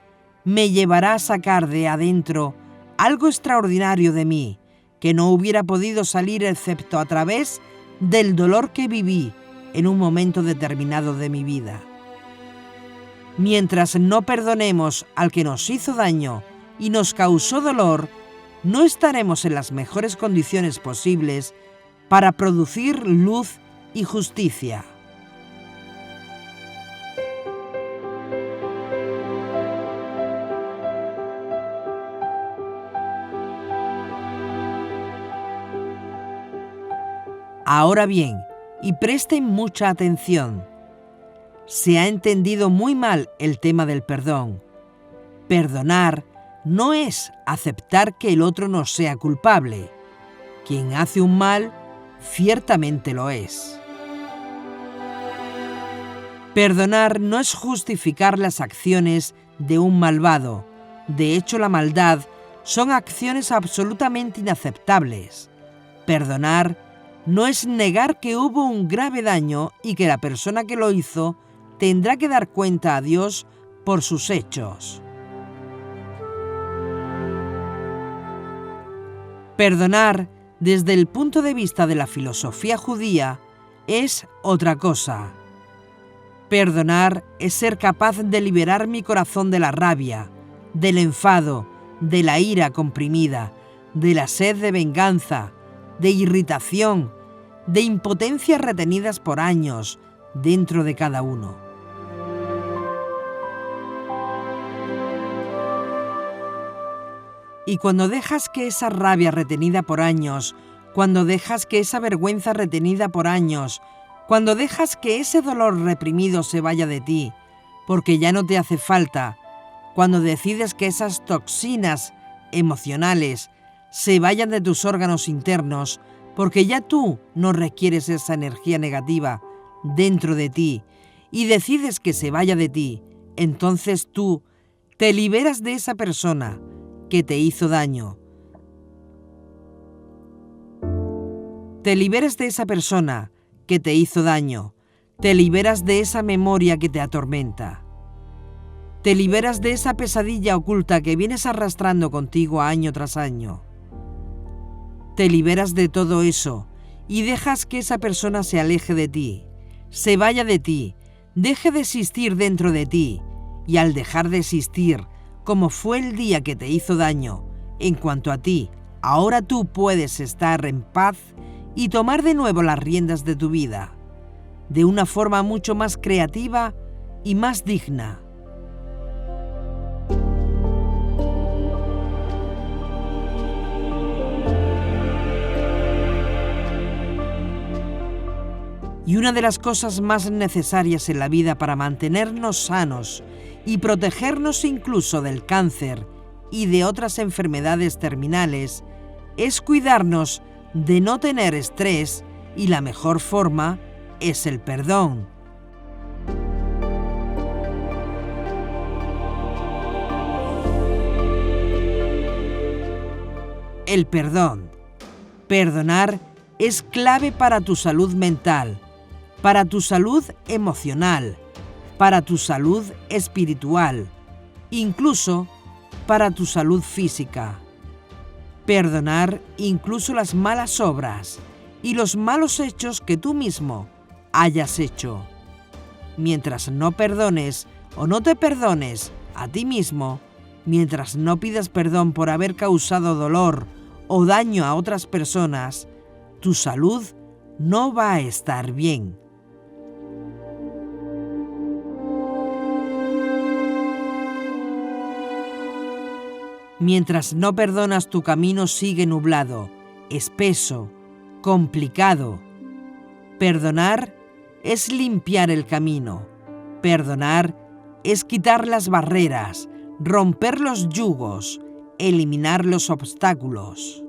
[SPEAKER 1] me llevará a sacar de adentro algo extraordinario de mí, que no hubiera podido salir excepto a través del dolor que viví en un momento determinado de mi vida. Mientras no perdonemos al que nos hizo daño y nos causó dolor, no estaremos en las mejores condiciones posibles para producir luz y justicia. Ahora bien, y presten mucha atención, se ha entendido muy mal el tema del perdón. Perdonar no es aceptar que el otro no sea culpable. Quien hace un mal, ciertamente lo es. Perdonar no es justificar las acciones de un malvado. De hecho, la maldad son acciones absolutamente inaceptables. Perdonar no es negar que hubo un grave daño y que la persona que lo hizo tendrá que dar cuenta a Dios por sus hechos. Perdonar, desde el punto de vista de la filosofía judía, es otra cosa. Perdonar es ser capaz de liberar mi corazón de la rabia, del enfado, de la ira comprimida, de la sed de venganza, de irritación, de impotencias retenidas por años dentro de cada uno. Y cuando dejas que esa rabia retenida por años, cuando dejas que esa vergüenza retenida por años, cuando dejas que ese dolor reprimido se vaya de ti, porque ya no te hace falta, cuando decides que esas toxinas emocionales se vayan de tus órganos internos, porque ya tú no requieres esa energía negativa dentro de ti y decides que se vaya de ti, entonces tú te liberas de esa persona que te hizo daño. Te liberas de esa persona que te hizo daño. Te liberas de esa memoria que te atormenta. Te liberas de esa pesadilla oculta que vienes arrastrando contigo año tras año. Te liberas de todo eso y dejas que esa persona se aleje de ti, se vaya de ti, deje de existir dentro de ti y al dejar de existir, como fue el día que te hizo daño, en cuanto a ti, ahora tú puedes estar en paz y tomar de nuevo las riendas de tu vida, de una forma mucho más creativa y más digna. Y una de las cosas más necesarias en la vida para mantenernos sanos y protegernos incluso del cáncer y de otras enfermedades terminales es cuidarnos de no tener estrés, y la mejor forma es el perdón. El perdón. Perdonar es clave para tu salud mental, para tu salud emocional, para tu salud espiritual, incluso para tu salud física. Perdonar incluso las malas obras y los malos hechos que tú mismo hayas hecho. Mientras no perdones o no te perdones a ti mismo, mientras no pidas perdón por haber causado dolor o daño a otras personas, tu salud no va a estar bien. Mientras no perdonas, tu camino sigue nublado, espeso, complicado. Perdonar es limpiar el camino. Perdonar es quitar las barreras, romper los yugos, eliminar los obstáculos.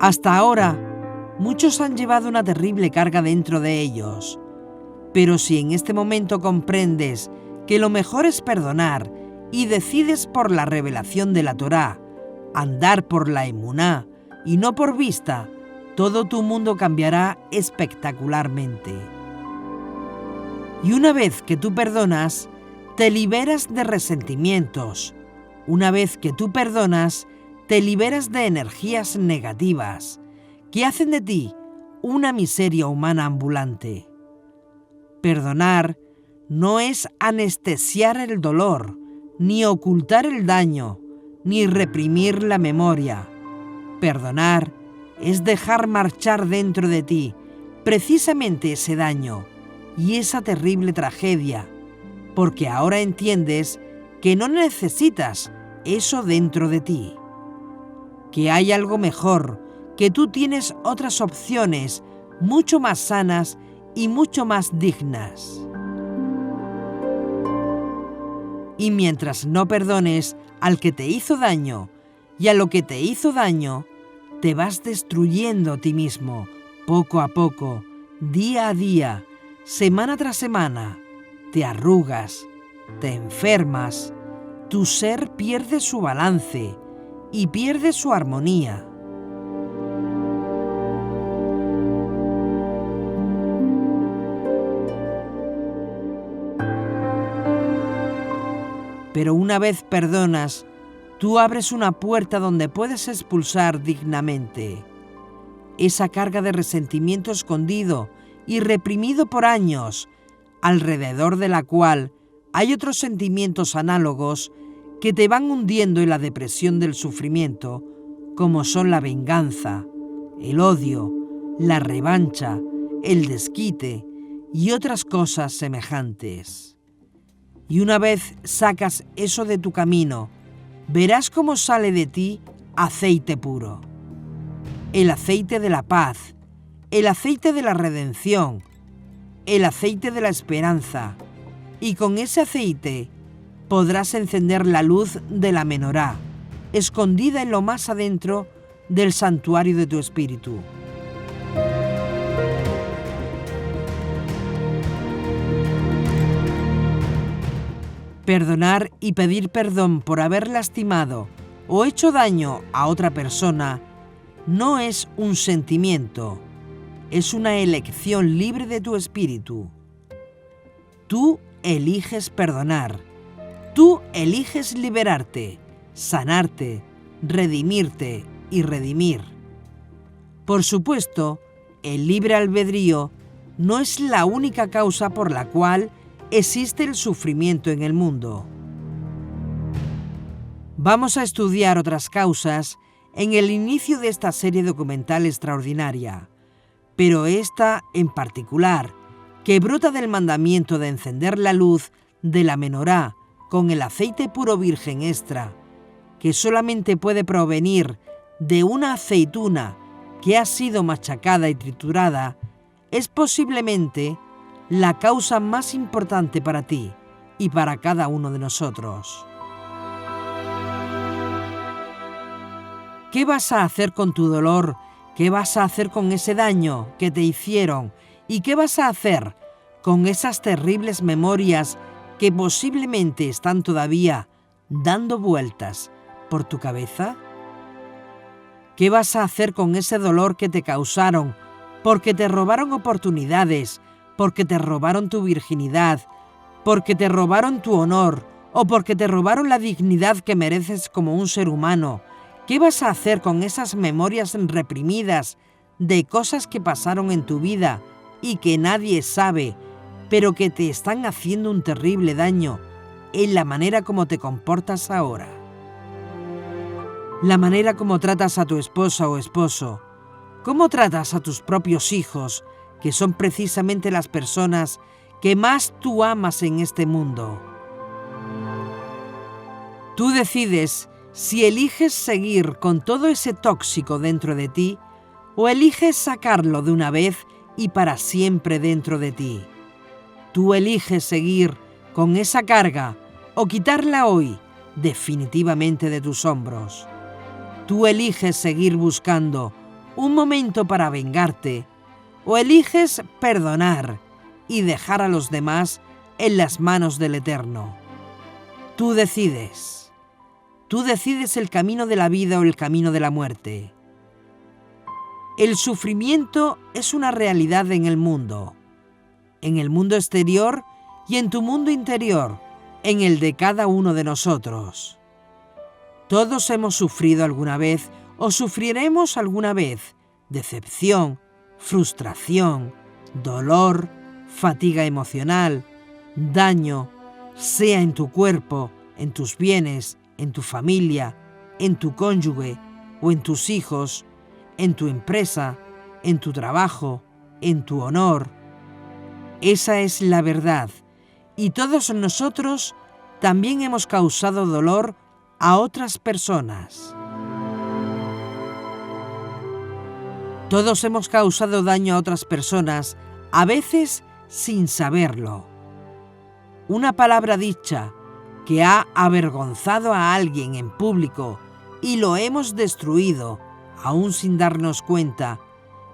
[SPEAKER 1] Hasta ahora, muchos han llevado una terrible carga dentro de ellos. Pero si en este momento comprendes que lo mejor es perdonar y decides por la revelación de la Torá, andar por la emuná y no por vista, todo tu mundo cambiará espectacularmente. Y una vez que tú perdonas, te liberas de resentimientos. Una vez que tú perdonas, te liberas de energías negativas que hacen de ti una miseria humana ambulante. Perdonar no es anestesiar el dolor, ni ocultar el daño, ni reprimir la memoria. Perdonar es dejar marchar dentro de ti precisamente ese daño y esa terrible tragedia, porque ahora entiendes que no necesitas eso dentro de ti, que hay algo mejor, que tú tienes otras opciones mucho más sanas y mucho más dignas. Y mientras no perdones al que te hizo daño y a lo que te hizo daño, te vas destruyendo a ti mismo, poco a poco, día a día, semana tras semana. Te arrugas, te enfermas, tu ser pierde su balance y pierde su armonía. Pero una vez perdonas, tú abres una puerta donde puedes expulsar dignamente esa carga de resentimiento escondido y reprimido por años, alrededor de la cual hay otros sentimientos análogos que te van hundiendo en la depresión del sufrimiento, como son la venganza, el odio, la revancha, el desquite y otras cosas semejantes. Y una vez sacas eso de tu camino, verás cómo sale de ti aceite puro. El aceite de la paz, el aceite de la redención, el aceite de la esperanza. Y con ese aceite podrás encender la luz de la menorá, escondida en lo más adentro del santuario de tu espíritu. Perdonar y pedir perdón por haber lastimado o hecho daño a otra persona no es un sentimiento, es una elección libre de tu espíritu. Tú eliges perdonar, tú eliges liberarte, sanarte, redimirte y redimir. Por supuesto, el libre albedrío no es la única causa por la cual existe el sufrimiento en el mundo. Vamos a estudiar otras causas en el inicio de esta serie documental extraordinaria, pero esta en particular, que brota del mandamiento de encender la luz de la menorá con el aceite puro virgen extra, que solamente puede provenir de una aceituna que ha sido machacada y triturada, es posiblemente la causa más importante para ti y para cada uno de nosotros. ¿Qué vas a hacer con tu dolor? ¿Qué vas a hacer con ese daño que te hicieron? ¿Y qué vas a hacer con esas terribles memorias que posiblemente están todavía dando vueltas por tu cabeza? ¿Qué vas a hacer con ese dolor que te causaron porque te robaron oportunidades, porque te robaron tu virginidad, porque te robaron tu honor o porque te robaron la dignidad que mereces como un ser humano? ¿Qué vas a hacer con esas memorias reprimidas de cosas que pasaron en tu vida y que nadie sabe, pero que te están haciendo un terrible daño en la manera como te comportas ahora? La manera como tratas a tu esposa o esposo, cómo tratas a tus propios hijos, que son precisamente las personas que más tú amas en este mundo. Tú decides si eliges seguir con todo ese tóxico dentro de ti o eliges sacarlo de una vez y para siempre dentro de ti. Tú eliges seguir con esa carga o quitarla hoy definitivamente de tus hombros. Tú eliges seguir buscando un momento para vengarte o eliges perdonar y dejar a los demás en las manos del Eterno. Tú decides. Tú decides el camino de la vida o el camino de la muerte. El sufrimiento es una realidad en el mundo exterior y en tu mundo interior, en el de cada uno de nosotros. Todos hemos sufrido alguna vez o sufriremos alguna vez decepción, frustración, dolor, fatiga emocional, daño, sea en tu cuerpo, en tus bienes, en tu familia, en tu cónyuge o en tus hijos, en tu empresa, en tu trabajo, en tu honor. Esa es la verdad, y todos nosotros también hemos causado dolor a otras personas. Todos hemos causado daño a otras personas, a veces sin saberlo. Una palabra dicha que ha avergonzado a alguien en público y lo hemos destruido, aún sin darnos cuenta,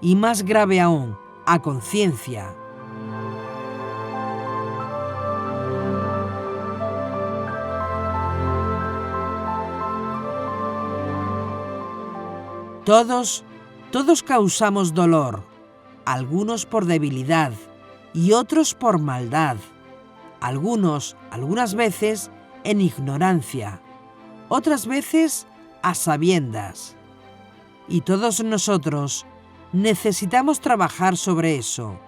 [SPEAKER 1] y más grave aún, a conciencia. Todos causamos dolor, algunos por debilidad y otros por maldad, algunas veces en ignorancia, otras veces a sabiendas. Y todos nosotros necesitamos trabajar sobre eso.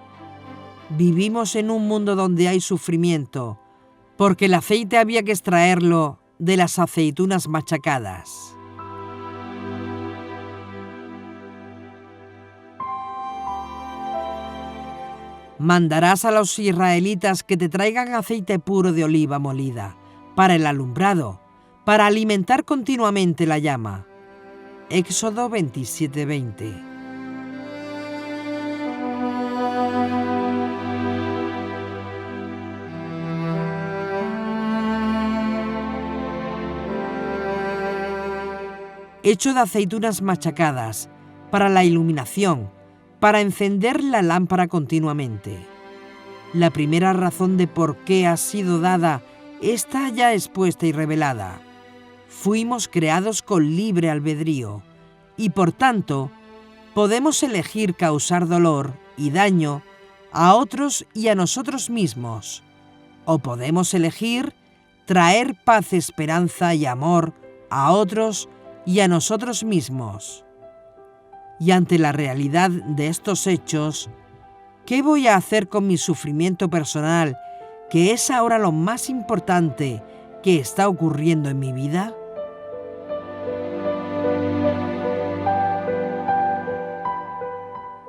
[SPEAKER 1] Vivimos en un mundo donde hay sufrimiento, porque el aceite había que extraerlo de las aceitunas machacadas. Mandarás a los israelitas que te traigan aceite puro de oliva molida para el alumbrado, para alimentar continuamente la llama. Éxodo 27:20. hecho de aceitunas machacadas, para la iluminación, para encender la lámpara continuamente. La primera razón de por qué ha sido dada está ya expuesta y revelada. Fuimos creados con libre albedrío y por tanto podemos elegir causar dolor y daño a otros y a nosotros mismos, o podemos elegir traer paz, esperanza y amor a otros y a nosotros mismos. Y ante la realidad de estos hechos, ¿qué voy a hacer con mi sufrimiento personal, que es ahora lo más importante que está ocurriendo en mi vida?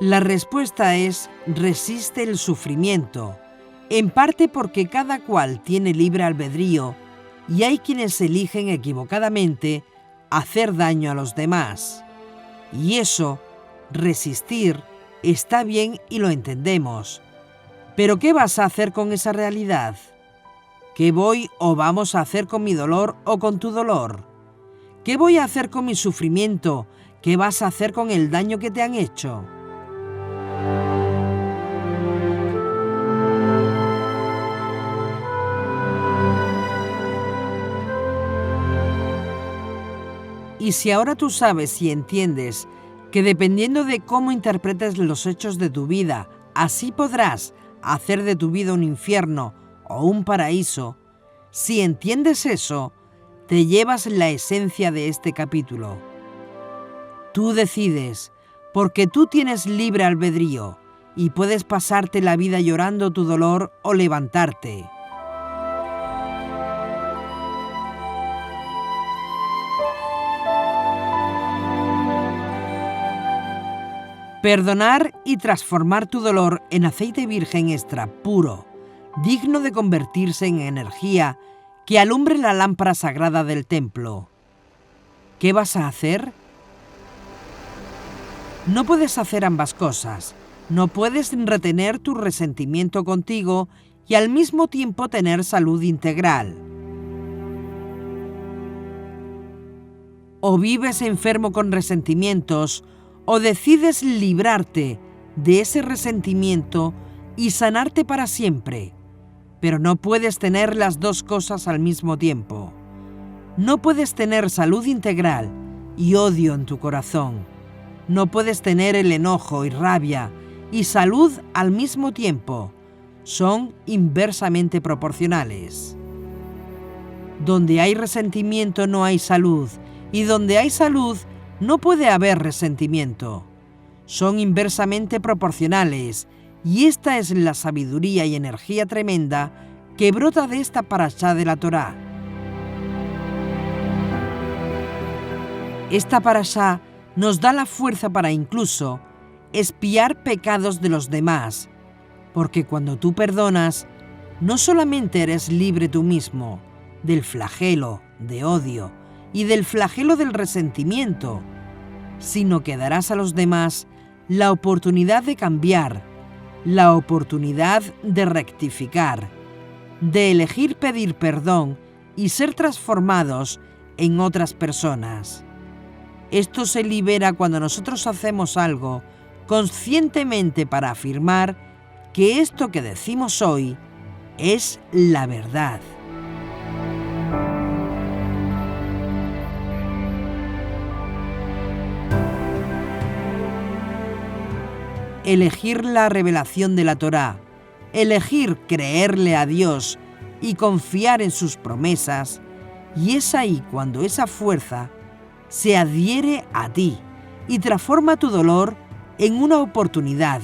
[SPEAKER 1] La respuesta es: resiste el sufrimiento, en parte porque cada cual tiene libre albedrío y hay quienes eligen equivocadamente hacer daño a los demás. Y eso, resistir, está bien y lo entendemos. Pero ¿qué vas a hacer con esa realidad? ¿Qué voy o vamos a hacer con mi dolor o con tu dolor? ¿Qué voy a hacer con mi sufrimiento? ¿Qué vas a hacer con el daño que te han hecho? Y si ahora tú sabes y entiendes que dependiendo de cómo interpretes los hechos de tu vida, así podrás hacer de tu vida un infierno o un paraíso, si entiendes eso, te llevas la esencia de este capítulo. Tú decides, porque tú tienes libre albedrío y puedes pasarte la vida llorando tu dolor o levantarte. Perdonar y transformar tu dolor en aceite virgen extra puro, digno de convertirse en energía que alumbre la lámpara sagrada del templo. ¿Qué vas a hacer? No puedes hacer ambas cosas. No puedes retener tu resentimiento contigo y al mismo tiempo tener salud integral. O vives enfermo con resentimientos, o decides librarte de ese resentimiento y sanarte para siempre. Pero no puedes tener las dos cosas al mismo tiempo. No puedes tener salud integral y odio en tu corazón. No puedes tener el enojo y rabia y salud al mismo tiempo. Son inversamente proporcionales. Donde hay resentimiento no hay salud, y donde hay salud no puede haber resentimiento. Son inversamente proporcionales, y esta es la sabiduría y energía tremenda que brota de esta parashá de la Torá. Esta parashá nos da la fuerza para incluso expiar pecados de los demás, porque cuando tú perdonas, no solamente eres libre tú mismo del flagelo de odio y del flagelo del resentimiento, sino que darás a los demás la oportunidad de cambiar, la oportunidad de rectificar, de elegir pedir perdón y ser transformados en otras personas. Esto se libera cuando nosotros hacemos algo conscientemente para afirmar que esto que decimos hoy es la verdad. Elegir la revelación de la Torá, elegir creerle a Dios y confiar en sus promesas, y es ahí cuando esa fuerza se adhiere a ti y transforma tu dolor en una oportunidad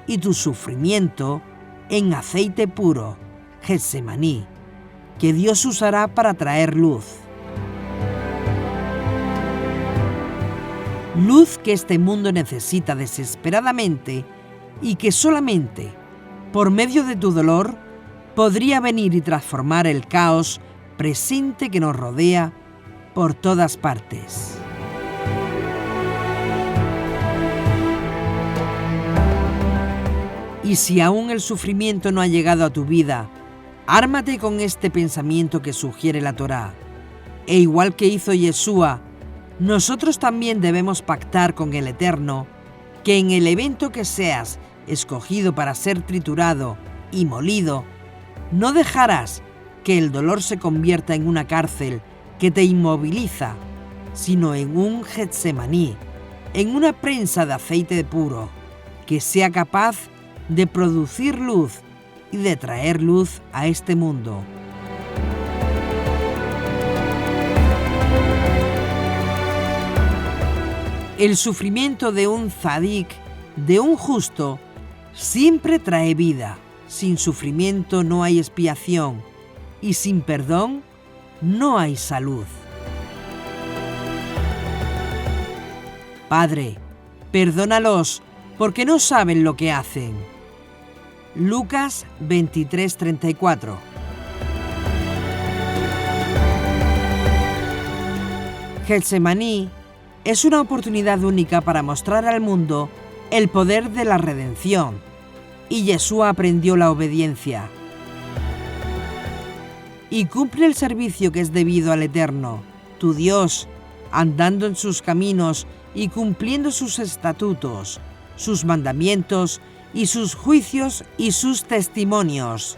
[SPEAKER 1] y tu sufrimiento en aceite puro, Getsemaní, que Dios usará para traer luz. Luz que este mundo necesita desesperadamente y que solamente por medio de tu dolor podría venir y transformar el caos presente que nos rodea por todas partes. Y si aún el sufrimiento no ha llegado a tu vida, ármate con este pensamiento que sugiere la Torá. E igual que hizo Yeshua, nosotros también debemos pactar con el Eterno que en el evento que seas escogido para ser triturado y molido, no dejarás que el dolor se convierta en una cárcel que te inmoviliza, sino en un Getsemaní, en una prensa de aceite puro, que sea capaz de producir luz y de traer luz a este mundo. El sufrimiento de un tzadik, de un justo, siempre trae vida. Sin sufrimiento no hay expiación y sin perdón no hay salud. Padre, perdónalos porque no saben lo que hacen. Lucas 23:34. Getsemaní es una oportunidad única para mostrar al mundo el poder de la redención, y Yeshua aprendió la obediencia. Y cumple el servicio que es debido al Eterno, tu Dios, andando en sus caminos y cumpliendo sus estatutos, sus mandamientos y sus juicios y sus testimonios,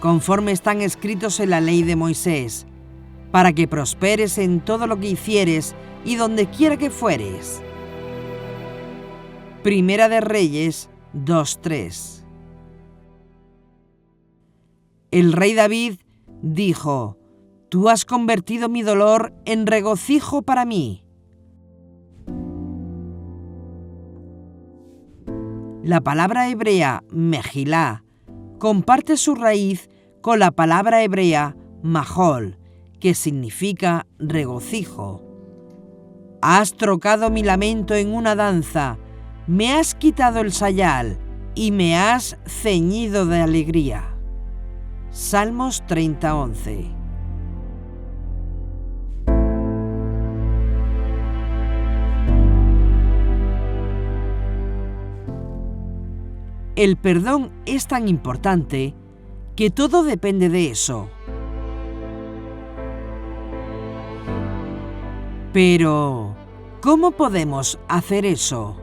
[SPEAKER 1] conforme están escritos en la ley de Moisés, para que prosperes en todo lo que hicieres y donde quiera que fueres. Primera de Reyes 2:3. El rey David dijo: Tú has convertido mi dolor en regocijo para mí. La palabra hebrea mejilá comparte su raíz con la palabra hebrea majol, que significa regocijo. Has trocado mi lamento en una danza, me has quitado el sayal y me has ceñido de alegría. Salmos 30:11. El perdón es tan importante que todo depende de eso. Pero, ¿cómo podemos hacer eso?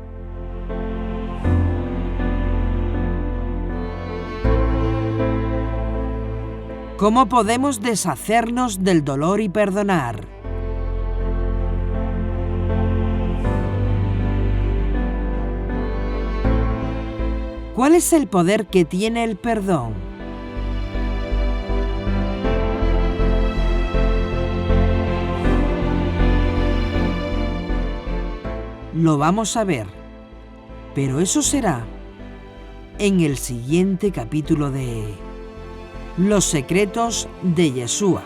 [SPEAKER 1] ¿Cómo podemos deshacernos del dolor y perdonar? ¿Cuál es el poder que tiene el perdón? Lo vamos a ver, pero eso será en el siguiente capítulo de Los secretos de Yeshua.